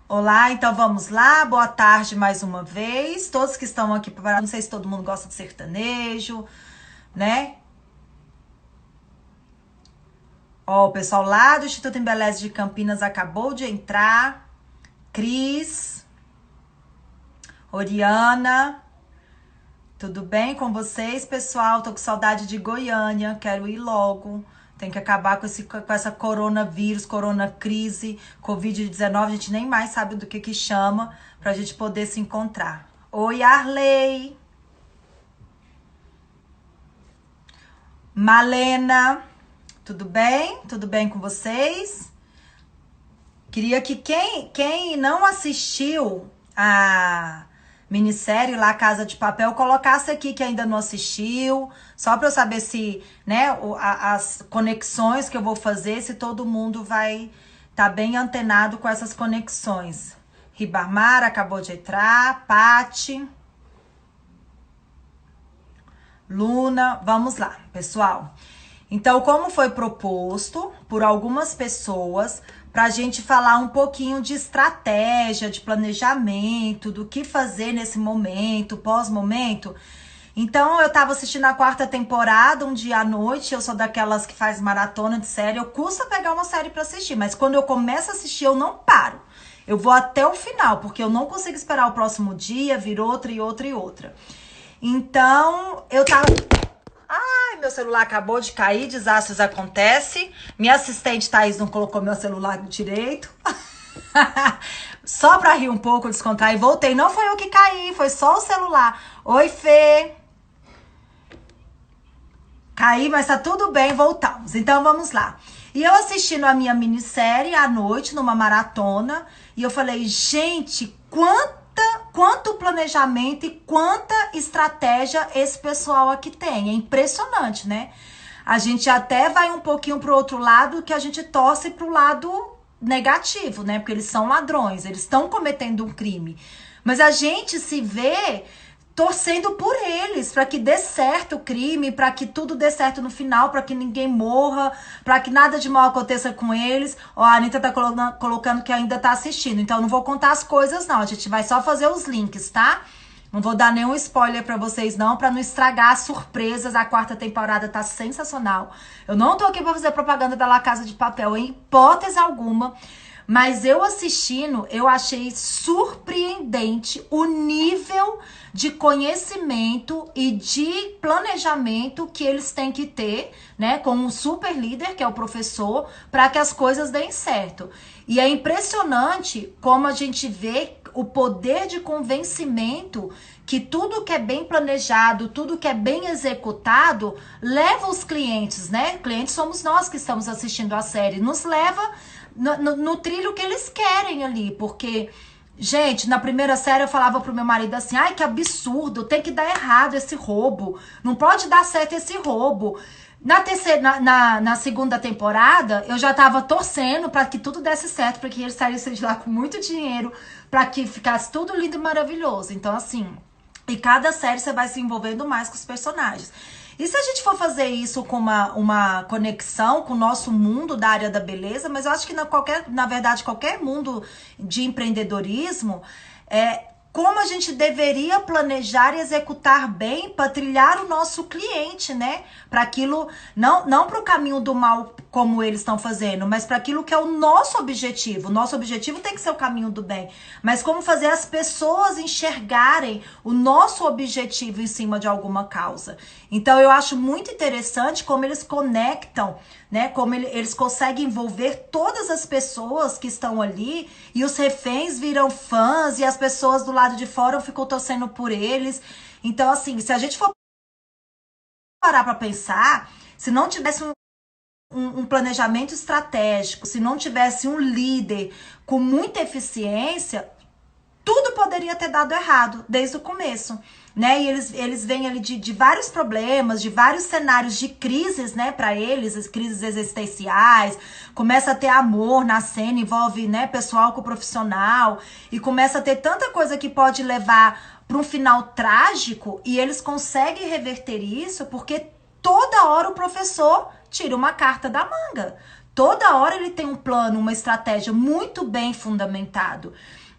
Olá, então vamos lá. Boa tarde mais uma vez. Todos que estão aqui, não sei se todo mundo gosta de sertanejo, né? Ó, o pessoal lá do Instituto Embeleze de Campinas acabou de entrar. Cris, Oriana, tudo bem com vocês, pessoal? Tô com saudade de Goiânia, quero ir logo. Tem que acabar com essa coronavírus, corona crise, Covid-19, a gente nem mais sabe do que chama, pra gente poder se encontrar. Oi, Arley, Malena, tudo bem? Tudo bem com vocês? Queria que quem não assistiu a minissérie lá, Casa de Papel, colocasse aqui que ainda não assistiu, só para eu saber se, né, as conexões que eu vou fazer, se todo mundo vai estar bem antenado com essas conexões. Ribamar acabou de entrar, Pati, Luna, vamos lá, pessoal. Então, como foi proposto por algumas pessoas, para a gente falar um pouquinho de estratégia, de planejamento, do que fazer nesse momento, pós-momento. Então, eu tava assistindo a quarta temporada, um dia à noite, eu sou daquelas que faz maratona de série, eu custa pegar uma série para assistir, mas quando eu começo a assistir, eu não paro. Eu vou até o final, porque eu não consigo esperar o próximo dia, vir outra e outra e outra. Então, eu tava... Ai, meu celular acabou de cair, desastres acontecem. Minha assistente Thaís não colocou meu celular direito. Só pra rir um pouco, descontrair, voltei. Não foi eu que caí, foi só o celular. Oi, Fê. Caí, mas tá tudo bem, voltamos. Então, vamos lá. E eu assistindo a minha minissérie à noite, numa maratona, e eu falei, gente, quanto planejamento e quanta estratégia esse pessoal aqui tem. É impressionante, né? A gente até vai um pouquinho pro outro lado, que a gente torce pro lado negativo, né? Porque eles são ladrões, eles estão cometendo um crime. Mas a gente se vê torcendo por eles, para que dê certo o crime, para que tudo dê certo no final, para que ninguém morra, para que nada de mal aconteça com eles. Ó, a Anitta tá colocando que ainda tá assistindo, então eu não vou contar as coisas não, a gente vai só fazer os links, tá? Não vou dar nenhum spoiler pra vocês não, pra não estragar as surpresas. A quarta temporada tá sensacional. Eu não tô aqui pra fazer propaganda da La Casa de Papel em hipótese alguma. Mas eu assistindo, eu achei surpreendente o nível de conhecimento e de planejamento que eles têm que ter, né, com um super líder, que é o professor, para que as coisas deem certo. E é impressionante como a gente vê o poder de convencimento que tudo que é bem planejado, tudo que é bem executado, leva os clientes, né? Clientes somos nós que estamos assistindo a série, nos leva no trilho que eles querem ali, porque, gente, na primeira série eu falava pro meu marido assim, ai, que absurdo, tem que dar errado esse roubo, não pode dar certo esse roubo. Na segunda temporada, eu já tava torcendo para que tudo desse certo, para que eles saíssem de lá com muito dinheiro, para que ficasse tudo lindo e maravilhoso. Então, assim, e cada série você vai se envolvendo mais com os personagens. E se a gente for fazer isso com uma conexão com o nosso mundo da área da beleza, mas eu acho que na verdade, qualquer mundo de empreendedorismo, como a gente deveria planejar e executar bem para trilhar o nosso cliente, né? Para aquilo, não para o caminho do mal como eles estão fazendo, mas para aquilo que é o nosso objetivo. O nosso objetivo tem que ser o caminho do bem. Mas como fazer as pessoas enxergarem o nosso objetivo em cima de alguma causa. Então eu acho muito interessante como eles conectam, né? Como eles conseguem envolver todas as pessoas que estão ali e os reféns viram fãs e as pessoas do lado de fora ficam torcendo por eles. Então, assim, se a gente for parar para pensar, se não tivesse um planejamento estratégico, se não tivesse um líder com muita eficiência, tudo poderia ter dado errado desde o começo, né? E eles vêm ali de vários problemas, de vários cenários de crises, né, para eles, as crises existenciais, começa a ter amor na cena, envolve, né, pessoal com profissional, e começa a ter tanta coisa que pode levar para um final trágico, e eles conseguem reverter isso porque toda hora o professor tira uma carta da manga. Toda hora ele tem um plano, uma estratégia muito bem fundamentado.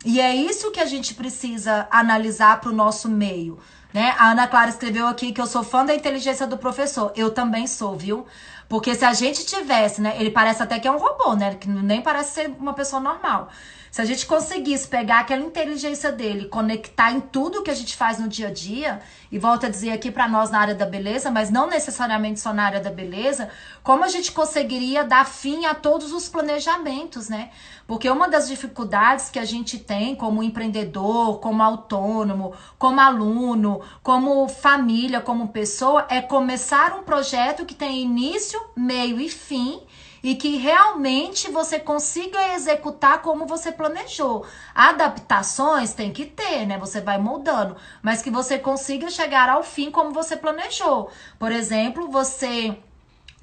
E é isso que a gente precisa analisar para o nosso meio, né? A Ana Clara escreveu aqui que eu sou fã da inteligência do professor. Eu também sou, viu? Porque se a gente tivesse, né? Ele parece até que é um robô, né? Que nem parece ser uma pessoa normal. Se a gente conseguisse pegar aquela inteligência dele, conectar em tudo que a gente faz no dia a dia, e volto a dizer aqui para nós na área da beleza, mas não necessariamente só na área da beleza, como a gente conseguiria dar fim a todos os planejamentos, né? Porque uma das dificuldades que a gente tem como empreendedor, como autônomo, como aluno, como família, como pessoa, é começar um projeto que tem início, meio e fim, e que realmente você consiga executar como você planejou. Adaptações tem que ter, né? Você vai moldando, mas que você consiga chegar ao fim como você planejou. Por exemplo, você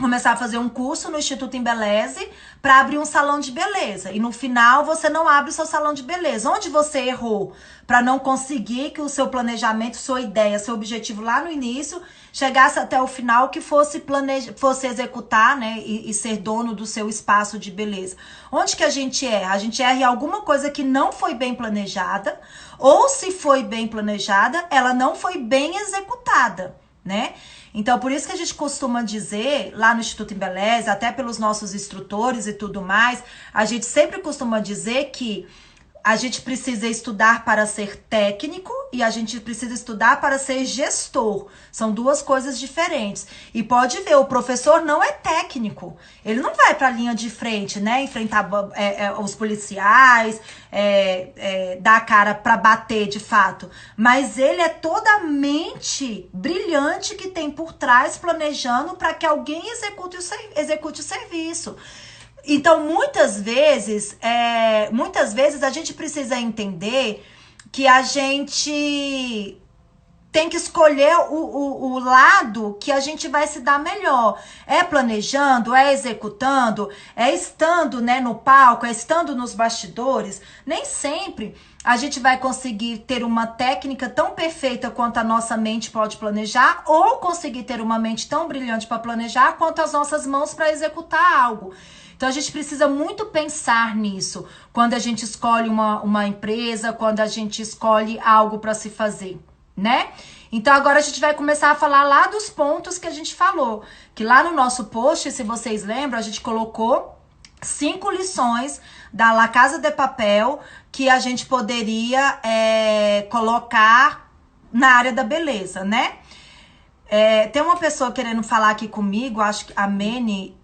começar a fazer um curso no Instituto Embeleze para abrir um salão de beleza. E no final você não abre o seu salão de beleza. Onde você errou para não conseguir que o seu planejamento, sua ideia, seu objetivo lá no início chegasse até o final, que fosse executar, né, e ser dono do seu espaço de beleza. Onde que a gente erra? A gente erra em alguma coisa que não foi bem planejada, ou se foi bem planejada, ela não foi bem executada, né? Então, por isso que a gente costuma dizer, lá no Instituto Embeleze, até pelos nossos instrutores e tudo mais, a gente sempre costuma dizer que a gente precisa estudar para ser técnico e a gente precisa estudar para ser gestor. São duas coisas diferentes. E pode ver, o professor não é técnico. Ele não vai para a linha de frente, né? Enfrentar os policiais, dar a cara para bater de fato. Mas ele é toda a mente brilhante que tem por trás planejando para que alguém execute o serviço. Então, muitas vezes a gente precisa entender que a gente tem que escolher o lado que a gente vai se dar melhor. É planejando, é executando, é estando, né, no palco, é estando nos bastidores. Nem sempre a gente vai conseguir ter uma técnica tão perfeita quanto a nossa mente pode planejar, ou conseguir ter uma mente tão brilhante para planejar quanto as nossas mãos para executar algo. Então, a gente precisa muito pensar nisso quando a gente escolhe uma empresa, quando a gente escolhe algo para se fazer, né? Então, agora a gente vai começar a falar lá dos pontos que a gente falou. Que lá no nosso post, se vocês lembram, a gente colocou 5 lições da La Casa de Papel que a gente poderia colocar na área da beleza, né? Tem uma pessoa querendo falar aqui comigo, acho que a Mene,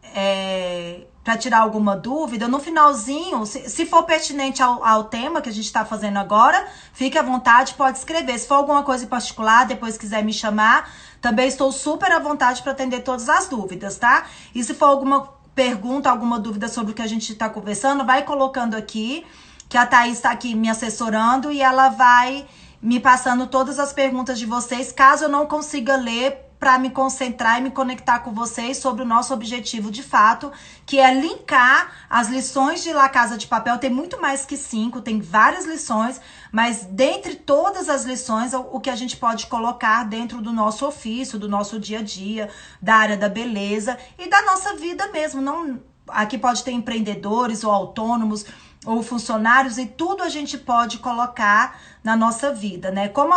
para tirar alguma dúvida. No finalzinho, se for pertinente ao tema que a gente está fazendo agora, fique à vontade, pode escrever. Se for alguma coisa em particular, depois quiser me chamar, também estou super à vontade para atender todas as dúvidas, tá? E se for alguma pergunta, alguma dúvida sobre o que a gente está conversando, vai colocando aqui, que a Thaís está aqui me assessorando e ela vai me passando todas as perguntas de vocês, caso eu não consiga ler, para me concentrar e me conectar com vocês sobre o nosso objetivo de fato, que é linkar as lições de La Casa de Papel. Tem muito mais que 5, tem várias lições, mas dentre todas as lições, o que a gente pode colocar dentro do nosso ofício, do nosso dia a dia, da área da beleza e da nossa vida mesmo. Não, aqui pode ter empreendedores ou autônomos, ou funcionários, e tudo a gente pode colocar na nossa vida, né? Como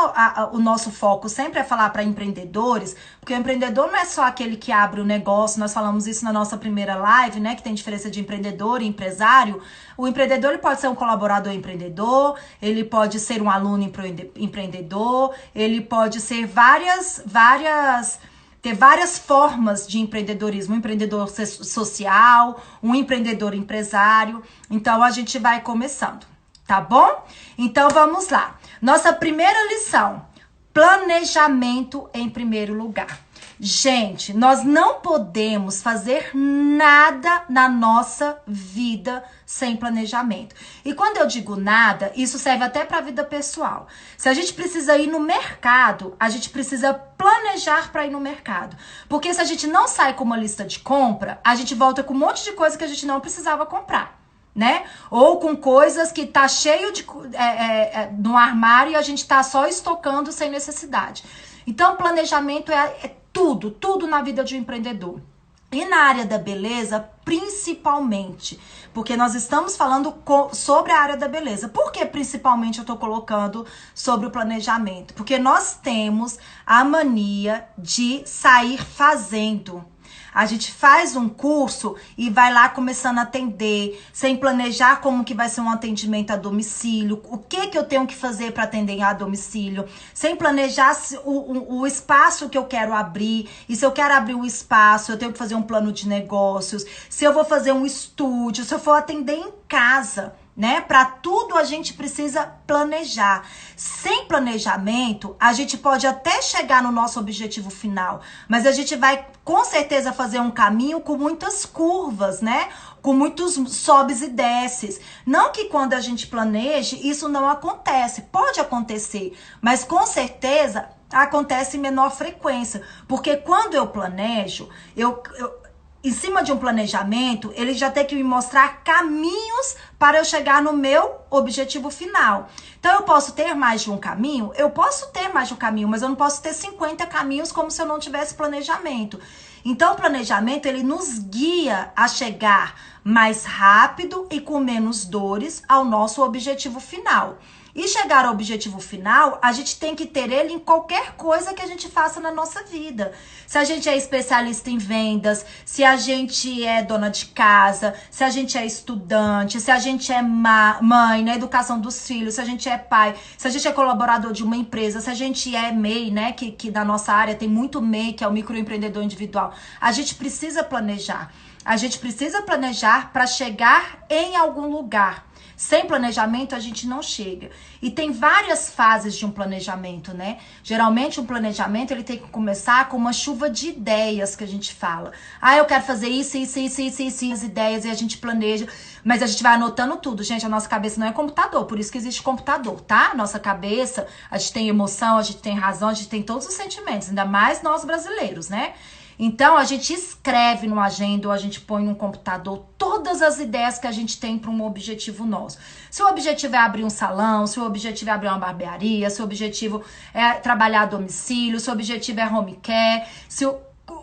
o nosso foco sempre é falar para empreendedores, porque o empreendedor não é só aquele que abre o negócio, nós falamos isso na nossa primeira live, né? Que tem diferença de empreendedor e empresário. O empreendedor, ele pode ser um colaborador empreendedor, ele pode ser um aluno empreendedor, ele pode ser ter várias formas de empreendedorismo, um empreendedor social, um empreendedor empresário. Então, a gente vai começando, tá bom? Então, vamos lá. Nossa primeira lição, planejamento em primeiro lugar. Gente, nós não podemos fazer nada na nossa vida sem planejamento. E quando eu digo nada, isso serve até para a vida pessoal. Se a gente precisa ir no mercado, a gente precisa planejar para ir no mercado. Porque se a gente não sai com uma lista de compra, a gente volta com um monte de coisa que a gente não precisava comprar, né? Ou com coisas que tá cheio no armário e a gente tá só estocando sem necessidade. Então, planejamento é tudo na vida de um empreendedor. E na área da beleza, principalmente, porque nós estamos falando sobre a área da beleza. Por que principalmente eu tô colocando sobre o planejamento? Porque nós temos a mania de sair fazendo. A gente faz um curso e vai lá começando a atender, sem planejar como que vai ser um atendimento a domicílio, o que que eu tenho que fazer para atender a domicílio, sem planejar o espaço que eu quero abrir, e se eu quero abrir um espaço, eu tenho que fazer um plano de negócios, se eu vou fazer um estúdio, se eu for atender em casa, né? Para tudo a gente precisa planejar. Sem planejamento, a gente pode até chegar no nosso objetivo final, mas a gente vai com certeza fazer um caminho com muitas curvas, né? Com muitos sobes e desces. Não que quando a gente planeje, isso não acontece. Pode acontecer, mas com certeza acontece em menor frequência. Porque quando eu planejo, em cima de um planejamento, ele já tem que me mostrar caminhos para eu chegar no meu objetivo final. Então, eu posso ter mais de um caminho? Eu posso ter mais de um caminho, mas eu não posso ter 50 caminhos como se eu não tivesse planejamento. Então, o planejamento, ele nos guia a chegar mais rápido e com menos dores ao nosso objetivo final. E chegar ao objetivo final, a gente tem que ter ele em qualquer coisa que a gente faça na nossa vida. Se a gente é especialista em vendas, se a gente é dona de casa, se a gente é estudante, se a gente é mãe, na educação dos filhos, se a gente é pai, se a gente é colaborador de uma empresa, se a gente é MEI, né, que da nossa área tem muito MEI, que é o microempreendedor individual. A gente precisa planejar. A gente precisa planejar para chegar em algum lugar. Sem planejamento, a gente não chega. E tem várias fases de um planejamento, né? Geralmente, um planejamento, ele tem que começar com uma chuva de ideias que a gente fala. Ah, eu quero fazer isso, as ideias, e a gente planeja. Mas a gente vai anotando tudo. Gente, a nossa cabeça não é computador, por isso que existe computador, tá? Nossa cabeça, a gente tem emoção, a gente tem razão, a gente tem todos os sentimentos. Ainda mais nós brasileiros, né? Então, a gente escreve no agenda ou a gente põe no computador todas as ideias que a gente tem para um objetivo nosso. Se o objetivo é abrir um salão, se o objetivo é abrir uma barbearia, se o objetivo é trabalhar a domicílio, se o objetivo é home care,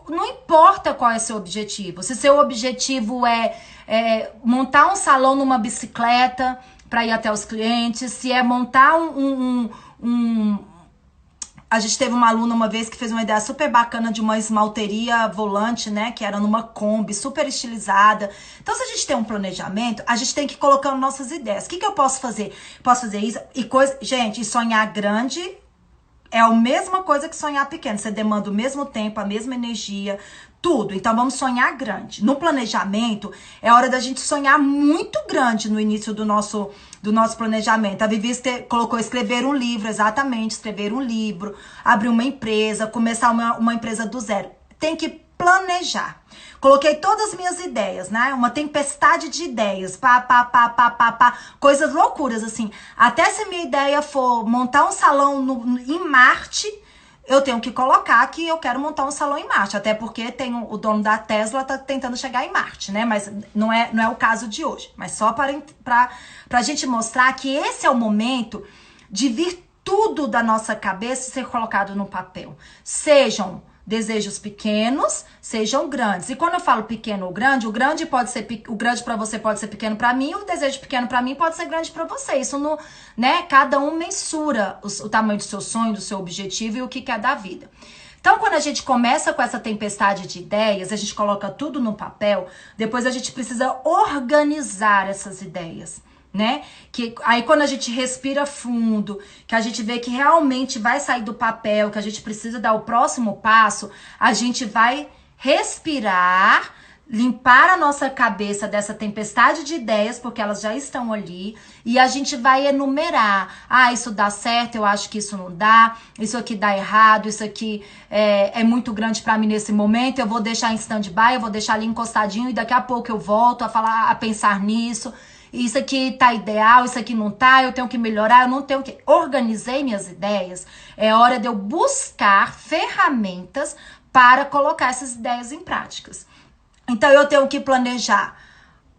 não importa qual é seu objetivo. Se seu objetivo é montar um salão numa bicicleta para ir até os clientes, se é montar A gente teve uma aluna uma vez que fez uma ideia super bacana de uma esmalteria volante, né? Que era numa Kombi, super estilizada. Então, se a gente tem um planejamento, a gente tem que ir colocando nossas ideias. O que eu posso fazer? Posso fazer isso e coisa... Gente, sonhar grande é a mesma coisa que sonhar pequeno. Você demanda o mesmo tempo, a mesma energia, tudo. Então, vamos sonhar grande. No planejamento, é hora da gente sonhar muito grande no início do nosso planejamento. A Vivi colocou escrever um livro, exatamente, escrever um livro, abrir uma empresa, começar uma empresa do zero. Tem que planejar. Coloquei todas as minhas ideias, né? Uma tempestade de ideias, coisas loucuras, assim. Até se minha ideia for montar um salão em Marte, eu tenho que colocar que eu quero montar um salão em Marte. Até porque o dono da Tesla tá tentando chegar em Marte, né? Mas não é o caso de hoje. Mas só pra gente mostrar que esse é o momento de vir tudo da nossa cabeça e ser colocado no papel. Sejam desejos pequenos, sejam grandes. E quando eu falo pequeno ou grande, o grande para você pode ser pequeno para mim, o desejo pequeno para mim pode ser grande para você. Isso não, né? Cada um mensura o tamanho do seu sonho, do seu objetivo e o que quer da vida. Então, quando a gente começa com essa tempestade de ideias, a gente coloca tudo no papel, depois a gente precisa organizar essas ideias, né? Que aí quando a gente respira fundo, que a gente vê que realmente vai sair do papel, que a gente precisa dar o próximo passo, a gente vai respirar, limpar a nossa cabeça dessa tempestade de ideias, porque elas já estão ali, e a gente vai enumerar. Ah, isso dá certo, eu acho que isso não dá, isso aqui dá errado, isso aqui é muito grande pra mim nesse momento, eu vou deixar em stand-by, eu vou deixar ali encostadinho, e daqui a pouco eu volto a pensar nisso. Isso aqui tá ideal, isso aqui não tá, eu tenho que melhorar, eu não tenho que... Organizei minhas ideias, é hora de eu buscar ferramentas para colocar essas ideias em práticas. Então, eu tenho que planejar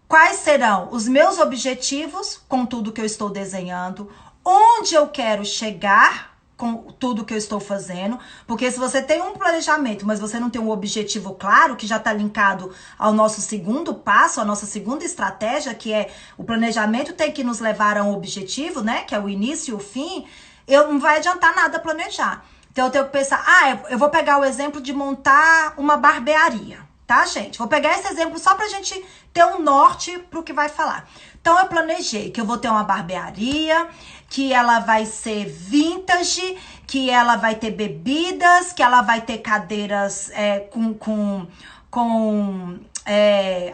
quais serão os meus objetivos com tudo que eu estou desenhando, onde eu quero chegar com tudo que eu estou fazendo, porque se você tem um planejamento, mas você não tem um objetivo claro, que já está linkado ao nosso segundo passo, à nossa segunda estratégia, que é o planejamento tem que nos levar a um objetivo, né? Que é o início e o fim, não vai adiantar nada planejar. Então eu tenho que pensar, eu vou pegar o exemplo de montar uma barbearia, tá, gente? Vou pegar esse exemplo só pra gente ter um norte pro que vai falar. Então eu planejei que eu vou ter uma barbearia, que ela vai ser vintage, que ela vai ter bebidas, que ela vai ter cadeiras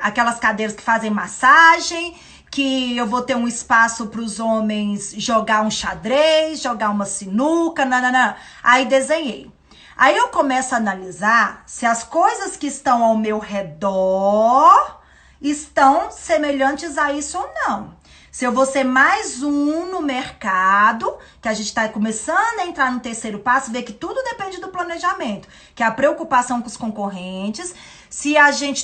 aquelas cadeiras que fazem massagem, que eu vou ter um espaço para os homens jogar um xadrez, jogar uma sinuca, nananã. Aí desenhei. Aí eu começo a analisar se as coisas que estão ao meu redor estão semelhantes a isso ou não. Se eu vou ser mais um no mercado, que a gente está começando a entrar no terceiro passo, ver que tudo depende do planejamento, que é a preocupação com os concorrentes, se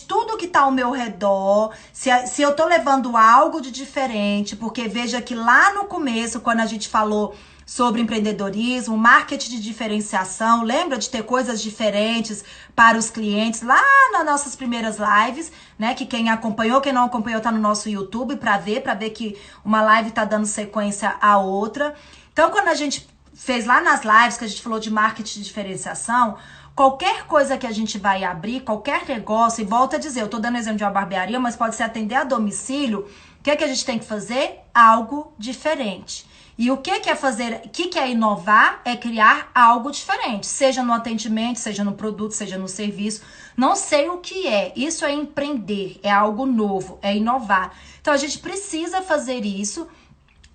tudo que está ao meu redor, se eu tô levando algo de diferente, porque veja que lá no começo, quando a gente falou sobre empreendedorismo, marketing de diferenciação, lembra de ter coisas diferentes para os clientes lá nas nossas primeiras lives, né? Que quem acompanhou, quem não acompanhou tá no nosso YouTube para ver que uma live tá dando sequência à outra. Então, quando a gente fez lá nas lives, que a gente falou de marketing de diferenciação, qualquer coisa que a gente vai abrir, qualquer negócio, e volta a dizer, eu tô dando exemplo de uma barbearia, mas pode ser atender a domicílio, o que é que a gente tem que fazer? Algo diferente. E o que é fazer, o que é inovar? É criar algo diferente, seja no atendimento, seja no produto, seja no serviço. Não sei o que é. Isso é empreender, é algo novo, é inovar. Então a gente precisa fazer isso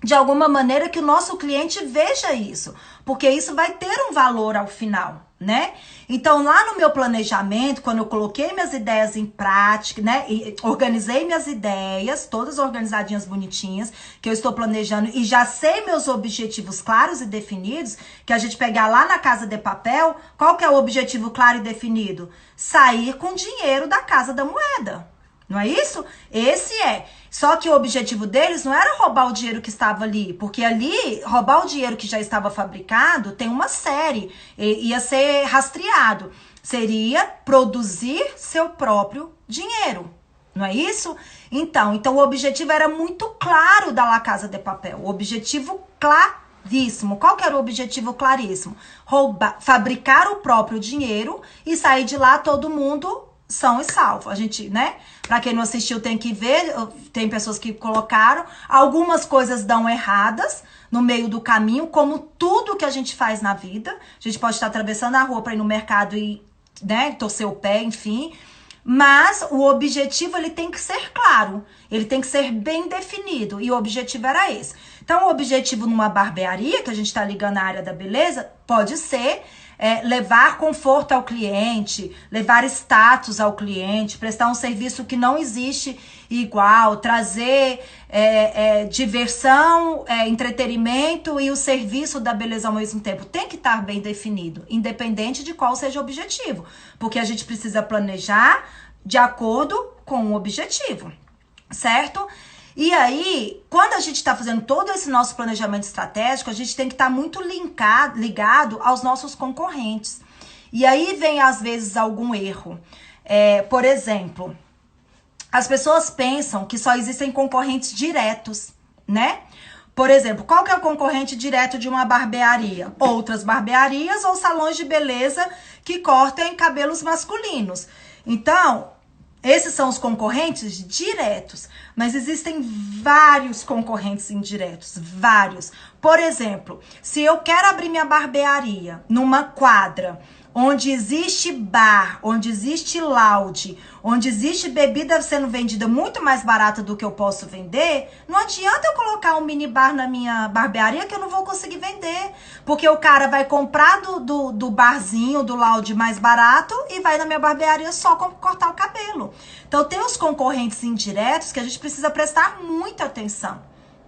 de alguma maneira que o nosso cliente veja isso, porque isso vai ter um valor ao final, né? Então lá no meu planejamento, quando eu coloquei minhas ideias em prática, né, e organizei minhas ideias, todas organizadinhas, bonitinhas, que eu estou planejando e já sei meus objetivos claros e definidos, que a gente pegar lá na Casa de Papel, qual que é o objetivo claro e definido? Sair com dinheiro da Casa da Moeda. Não é isso? Esse é. Só que o objetivo deles não era roubar o dinheiro que estava ali, porque ali, roubar o dinheiro que já estava fabricado, tem uma série, ia ser rastreado. Seria produzir seu próprio dinheiro. Não é isso? Então o objetivo era muito claro da La Casa de Papel. O objetivo claríssimo. Qual que era o objetivo claríssimo? Fabricar o próprio dinheiro e sair de lá todo mundo são e salvo. A gente, né? Pra quem não assistiu tem que ver, tem pessoas que colocaram, algumas coisas dão erradas no meio do caminho, como tudo que a gente faz na vida. A gente pode estar atravessando a rua para ir no mercado e, né, torcer o pé, enfim. Mas o objetivo, ele tem que ser claro, ele tem que ser bem definido, e o objetivo era esse. Então, o objetivo numa barbearia, que a gente tá ligando à área da beleza, pode ser levar conforto ao cliente, levar status ao cliente, prestar um serviço que não existe igual, trazer diversão, entretenimento e o serviço da beleza ao mesmo tempo. Tem que estar bem definido, independente de qual seja o objetivo, porque a gente precisa planejar de acordo com o objetivo, certo? E aí, quando a gente está fazendo todo esse nosso planejamento estratégico, a gente tem que estar muito ligado aos nossos concorrentes. E aí vem, às vezes, algum erro. Por exemplo, as pessoas pensam que só existem concorrentes diretos, né? Por exemplo, qual que é o concorrente direto de uma barbearia? Outras barbearias ou salões de beleza que cortem cabelos masculinos. Então, esses são os concorrentes diretos, mas existem vários concorrentes indiretos, vários. Por exemplo, se eu quero abrir minha barbearia numa quadra onde existe bar, onde existe lounge, onde existe bebida sendo vendida muito mais barata do que eu posso vender, não adianta eu colocar um mini bar na minha barbearia que eu não vou conseguir vender. Porque o cara vai comprar do barzinho, do lounge mais barato e vai na minha barbearia só cortar o cabelo. Então tem os concorrentes indiretos que a gente precisa prestar muita atenção,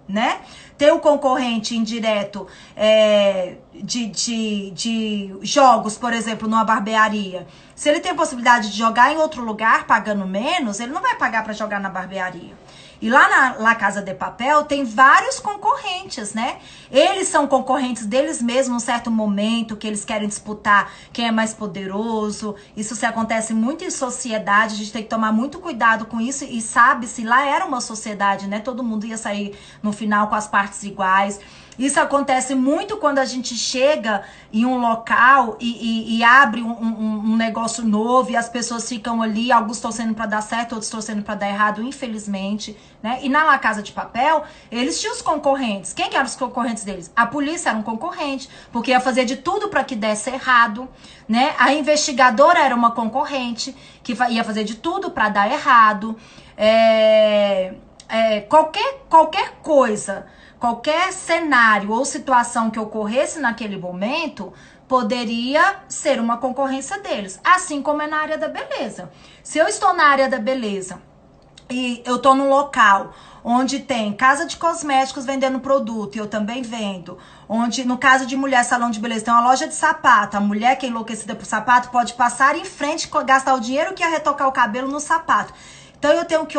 né? Tem o concorrente indireto de jogos, por exemplo, numa barbearia. Se ele tem a possibilidade de jogar em outro lugar pagando menos, ele não vai pagar para jogar na barbearia. E lá na La Casa de Papel tem vários concorrentes, né? Eles são concorrentes deles mesmos num certo momento, que eles querem disputar quem é mais poderoso. Isso se acontece muito em sociedade, a gente tem que tomar muito cuidado com isso. E sabe-se, lá era uma sociedade, né? Todo mundo ia sair no final com as partes iguais. Isso acontece muito quando a gente chega em um local e abre um negócio novo e as pessoas ficam ali, alguns torcendo para dar certo, outros torcendo para dar errado, infelizmente, né? E na La Casa de Papel, eles tinham os concorrentes. Quem que eram os concorrentes deles? A polícia era um concorrente, porque ia fazer de tudo para que desse errado, né? A investigadora era uma concorrente, que ia fazer de tudo para dar errado. Qualquer coisa, qualquer cenário ou situação que ocorresse naquele momento poderia ser uma concorrência deles. Assim como é na área da beleza. Se eu estou na área da beleza e eu estou num local onde tem casa de cosméticos vendendo produto, e eu também vendo, onde no caso de mulher, salão de beleza, tem uma loja de sapato, a mulher que é enlouquecida por sapato pode passar em frente, gastar o dinheiro que ia retocar o cabelo no sapato. Então eu tenho que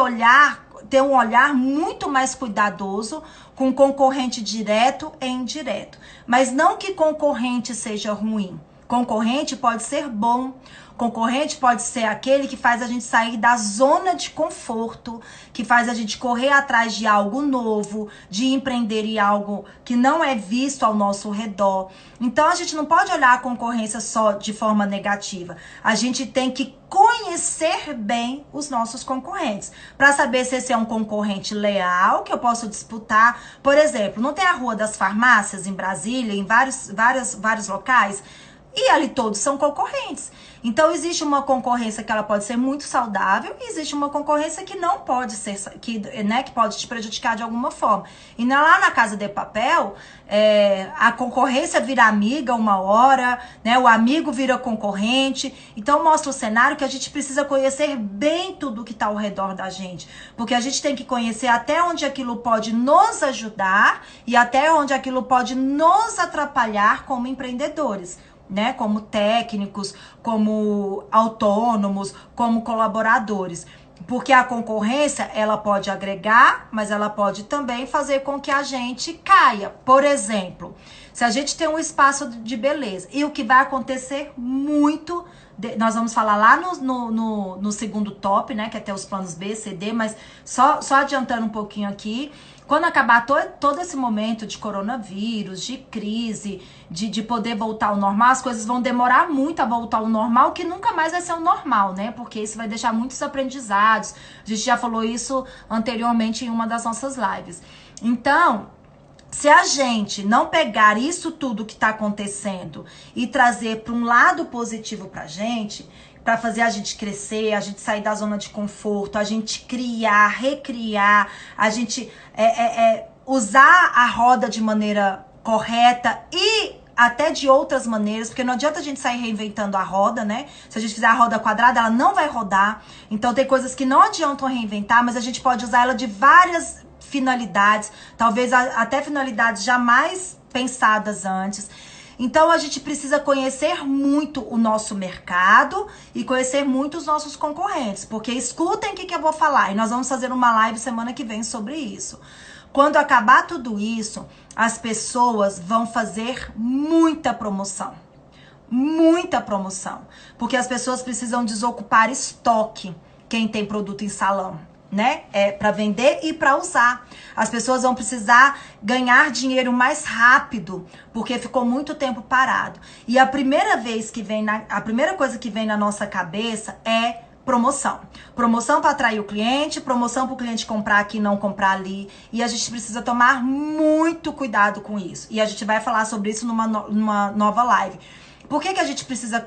ter um olhar muito mais cuidadoso com concorrente direto e indireto. Mas não que concorrente seja ruim. Concorrente pode ser bom. Concorrente pode ser aquele que faz a gente sair da zona de conforto, que faz a gente correr atrás de algo novo, de empreender em algo que não é visto ao nosso redor. Então a gente não pode olhar a concorrência só de forma negativa. A gente tem que conhecer bem os nossos concorrentes, para saber se esse é um concorrente leal que eu posso disputar. Por exemplo, não tem a Rua das Farmácias em Brasília, em vários locais? E ali todos são concorrentes. Então existe uma concorrência que ela pode ser muito saudável e existe uma concorrência que não pode ser, que pode te prejudicar de alguma forma. E lá na Casa de Papel, a concorrência vira amiga uma hora, né? O amigo vira concorrente. Então mostra o cenário que a gente precisa conhecer bem tudo que está ao redor da gente. Porque a gente tem que conhecer até onde aquilo pode nos ajudar e até onde aquilo pode nos atrapalhar como empreendedores. Né, como técnicos, como autônomos, como colaboradores. Porque a concorrência, ela pode agregar, mas ela pode também fazer com que a gente caia. Por exemplo, se a gente tem um espaço de beleza, e o que vai acontecer muito, nós vamos falar lá no segundo top, né, que é ter os planos B, C, D, mas só adiantando um pouquinho aqui, quando acabar todo esse momento de coronavírus, de crise, de poder voltar ao normal, as coisas vão demorar muito a voltar ao normal, que nunca mais vai ser o normal, né? Porque isso vai deixar muitos aprendizados. A gente já falou isso anteriormente em uma das nossas lives. Então, se a gente não pegar isso tudo que está acontecendo e trazer para um lado positivo para gente, para fazer a gente crescer, a gente sair da zona de conforto, a gente criar, recriar, a gente usar a roda de maneira correta e até de outras maneiras, porque não adianta a gente sair reinventando a roda, né? Se a gente fizer a roda quadrada, ela não vai rodar. Então tem coisas que não adiantam reinventar, mas a gente pode usar ela de várias finalidades, talvez até finalidades jamais pensadas antes. Então a gente precisa conhecer muito o nosso mercado e conhecer muito os nossos concorrentes, porque escutem o que eu vou falar e nós vamos fazer uma live semana que vem sobre isso. Quando acabar tudo isso, as pessoas vão fazer muita promoção. Muita promoção. Porque as pessoas precisam desocupar estoque, quem tem produto em salão, né? Para vender e para usar. As pessoas vão precisar ganhar dinheiro mais rápido, porque ficou muito tempo parado. E a primeira coisa que vem na nossa cabeça é promoção. Promoção para atrair o cliente, promoção para o cliente comprar aqui e não comprar ali. E a gente precisa tomar muito cuidado com isso. E a gente vai falar sobre isso numa nova live. Por que a gente precisa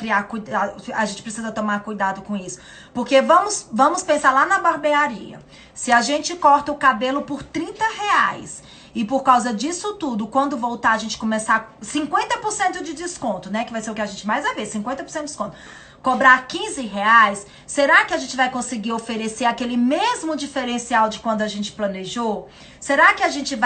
a gente precisa tomar cuidado com isso? Porque vamos pensar lá na barbearia. Se a gente corta o cabelo por R$30 e por causa disso tudo, quando voltar a gente começar 50% de desconto, né? Que vai ser o que a gente mais vai ver, 50% de desconto. Cobrar R$15, será que a gente vai conseguir oferecer aquele mesmo diferencial de quando a gente planejou? Será que a gente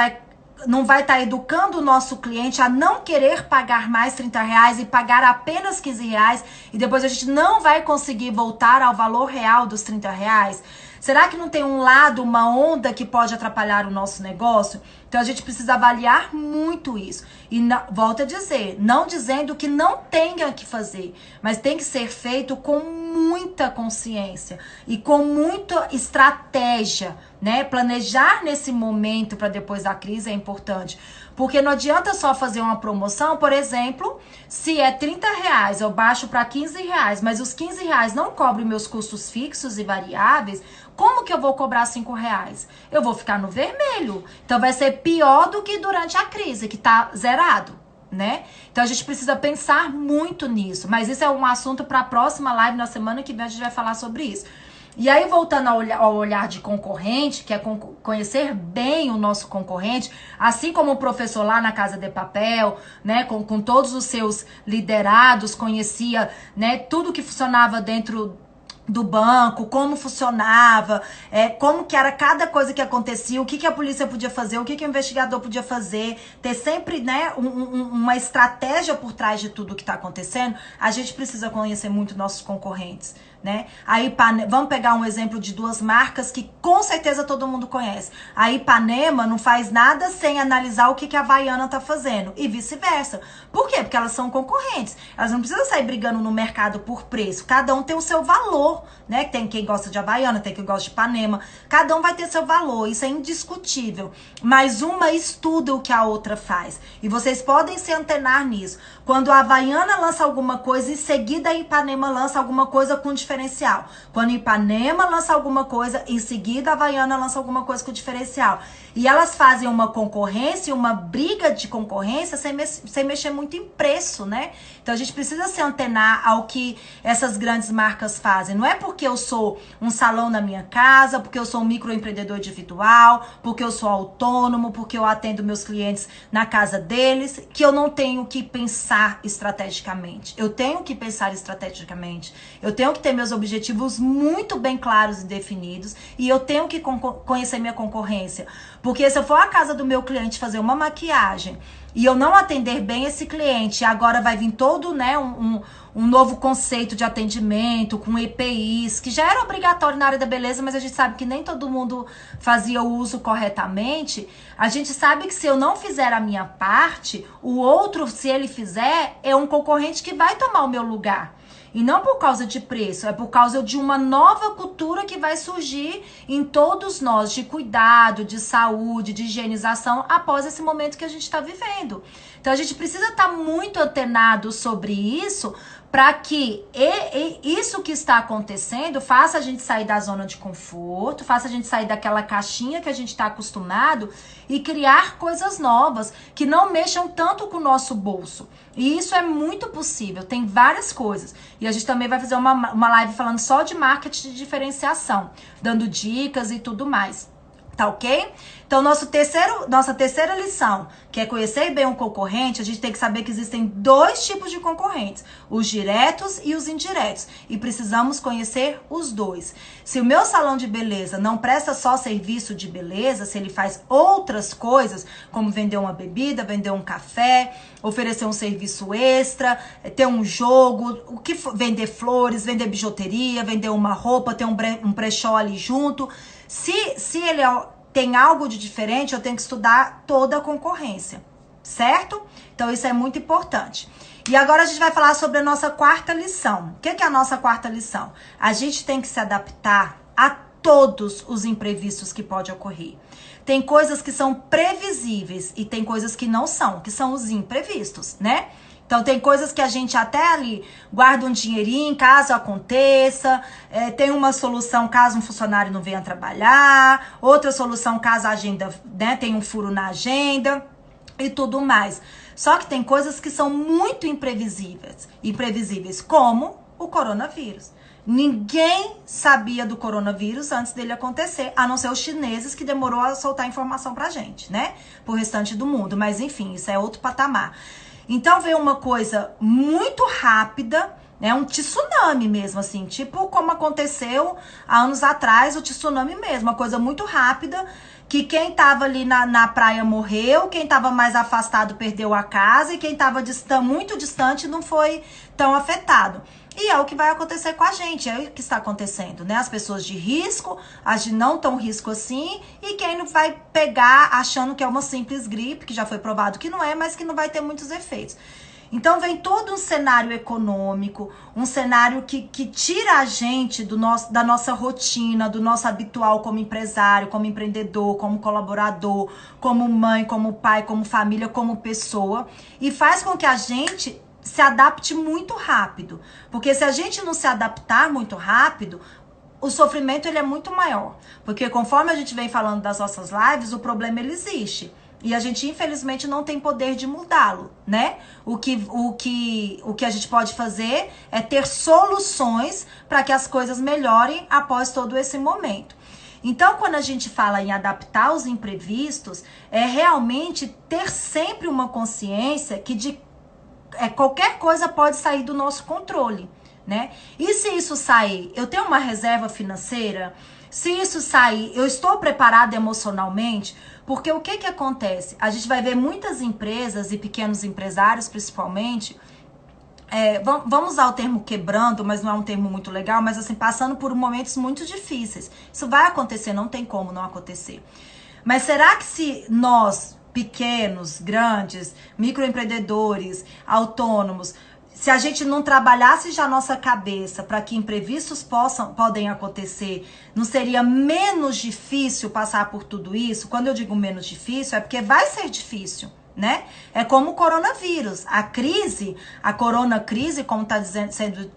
não vai estar educando o nosso cliente a não querer pagar mais R$30 e pagar apenas R$15 e depois a gente não vai conseguir voltar ao valor real dos R$30? Será que não tem um lado, uma onda que pode atrapalhar o nosso negócio? Então a gente precisa avaliar muito isso. E volto a dizer, não dizendo que não tenha que fazer, mas tem que ser feito com muita consciência e com muita estratégia, né? Planejar nesse momento para depois da crise é importante. Porque não adianta só fazer uma promoção, por exemplo, se é R$30, eu baixo para R$15, mas os R$15 não cobrem meus custos fixos e variáveis, como que eu vou cobrar R$5? Eu vou ficar no vermelho. Então vai ser pior do que durante a crise, que tá zerado, né? Então a gente precisa pensar muito nisso. Mas isso é um assunto para a próxima live, na semana que vem a gente vai falar sobre isso. E aí, voltando ao olhar de concorrente, que é conhecer bem o nosso concorrente, assim como o professor lá na Casa de Papel, né, com todos os seus liderados, conhecia, né, tudo que funcionava dentro do banco, como funcionava, como que era cada coisa que acontecia, o que a polícia podia fazer, o que o investigador podia fazer, ter sempre, né, uma estratégia por trás de tudo que está acontecendo. A gente precisa conhecer muito nossos concorrentes, né? Vamos pegar um exemplo de duas marcas que com certeza todo mundo conhece. A Ipanema não faz nada sem analisar o que a Havaiana tá fazendo e vice-versa. Por quê? Porque elas são concorrentes. Elas não precisam sair brigando no mercado por preço. Cada um tem o seu valor, né? Tem quem gosta de Havaiana, tem quem gosta de Ipanema. Cada um vai ter seu valor, isso é indiscutível. Mas uma estuda o que a outra faz. E vocês podem se antenar nisso. Quando a Havaiana lança alguma coisa, em seguida a Ipanema lança alguma coisa com diferencial. Quando a Ipanema lança alguma coisa, em seguida a Havaiana lança alguma coisa com diferencial. E elas fazem uma concorrência, uma briga de concorrência sem mexer muito em preço, né? Então a gente precisa se antenar ao que essas grandes marcas fazem. Não é porque eu sou um salão na minha casa, porque eu sou um microempreendedor individual, porque eu sou autônomo, porque eu atendo meus clientes na casa deles, que eu não tenho que pensar estrategicamente. Eu tenho que pensar estrategicamente. Eu tenho que ter meus objetivos muito bem claros e definidos e eu tenho que conhecer minha concorrência. Porque se eu for à casa do meu cliente fazer uma maquiagem e eu não atender bem esse cliente, agora vai vir todo, né, um novo conceito de atendimento com EPIs, que já era obrigatório na área da beleza, mas a gente sabe que nem todo mundo fazia o uso corretamente. A gente sabe que se eu não fizer a minha parte, o outro, se ele fizer, é um concorrente que vai tomar o meu lugar. E não por causa de preço, é por causa de uma nova cultura que vai surgir em todos nós, de cuidado, de saúde, de higienização, após esse momento que a gente está vivendo. Então a gente precisa estar muito antenado sobre isso, para que isso que está acontecendo faça a gente sair da zona de conforto, faça a gente sair daquela caixinha que a gente está acostumado e criar coisas novas que não mexam tanto com o nosso bolso. E isso é muito possível, tem várias coisas. E a gente também vai fazer uma live falando só de marketing de diferenciação, dando dicas e tudo mais. Tá ok? Então, nossa terceira lição, que é conhecer bem um concorrente, a gente tem que saber que existem dois tipos de concorrentes, os diretos e os indiretos. E precisamos conhecer os dois. Se o meu salão de beleza não presta só serviço de beleza, se ele faz outras coisas, como vender uma bebida, vender um café, oferecer um serviço extra, ter um jogo, vender flores, vender bijuteria, vender uma roupa, ter um brechó ali junto. Se ele tem algo de diferente, eu tenho que estudar toda a concorrência, certo? Então isso é muito importante. E agora a gente vai falar sobre a nossa quarta lição. O que é a nossa quarta lição? A gente tem que se adaptar a todos os imprevistos que podem ocorrer. Tem coisas que são previsíveis e tem coisas que não são, que são os imprevistos, né? Então, tem coisas que a gente até ali guarda um dinheirinho caso aconteça, tem uma solução caso um funcionário não venha trabalhar, outra solução caso a agenda, né, tem um furo na agenda e tudo mais. Só que tem coisas que são muito imprevisíveis, como o coronavírus. Ninguém sabia do coronavírus antes dele acontecer, a não ser os chineses que demorou a soltar informação pra gente, né? Pro restante do mundo, mas enfim, isso é outro patamar. Então veio uma coisa muito rápida, né, um tsunami mesmo, assim, tipo como aconteceu há anos atrás, o tsunami mesmo, uma coisa muito rápida que quem tava ali na praia morreu, quem tava mais afastado perdeu a casa e quem tava muito distante não foi tão afetado. E é o que vai acontecer com a gente, é o que está acontecendo, né? As pessoas de risco, as de não tão risco assim, e quem não vai pegar achando que é uma simples gripe, que já foi provado que não é, mas que não vai ter muitos efeitos. Então vem todo um cenário econômico, um cenário que tira a gente da nossa rotina, do nosso habitual como empresário, como empreendedor, como colaborador, como mãe, como pai, como família, como pessoa, e faz com que a gente se adapte muito rápido. Porque se a gente não se adaptar muito rápido, o sofrimento ele é muito maior. Porque conforme a gente vem falando das nossas lives, o problema ele existe. E a gente, infelizmente, não tem poder de mudá-lo, né? O que a gente pode fazer é ter soluções para que as coisas melhorem após todo esse momento. Então, quando a gente fala em adaptar os imprevistos, é realmente ter sempre uma consciência que qualquer coisa pode sair do nosso controle, né? E se isso sair, eu tenho uma reserva financeira? Se isso sair, eu estou preparada emocionalmente? Porque o que acontece? A gente vai ver muitas empresas e pequenos empresários, principalmente, vamos usar o termo quebrando, mas não é um termo muito legal, mas assim, passando por momentos muito difíceis. Isso vai acontecer, não tem como não acontecer. Mas será que se nós, pequenos, grandes, microempreendedores, autônomos, se a gente não trabalhasse já a nossa cabeça para que imprevistos podem acontecer, não seria menos difícil passar por tudo isso? Quando eu digo menos difícil, é porque vai ser difícil, né? É como o coronavírus. A coronacrise, como está sendo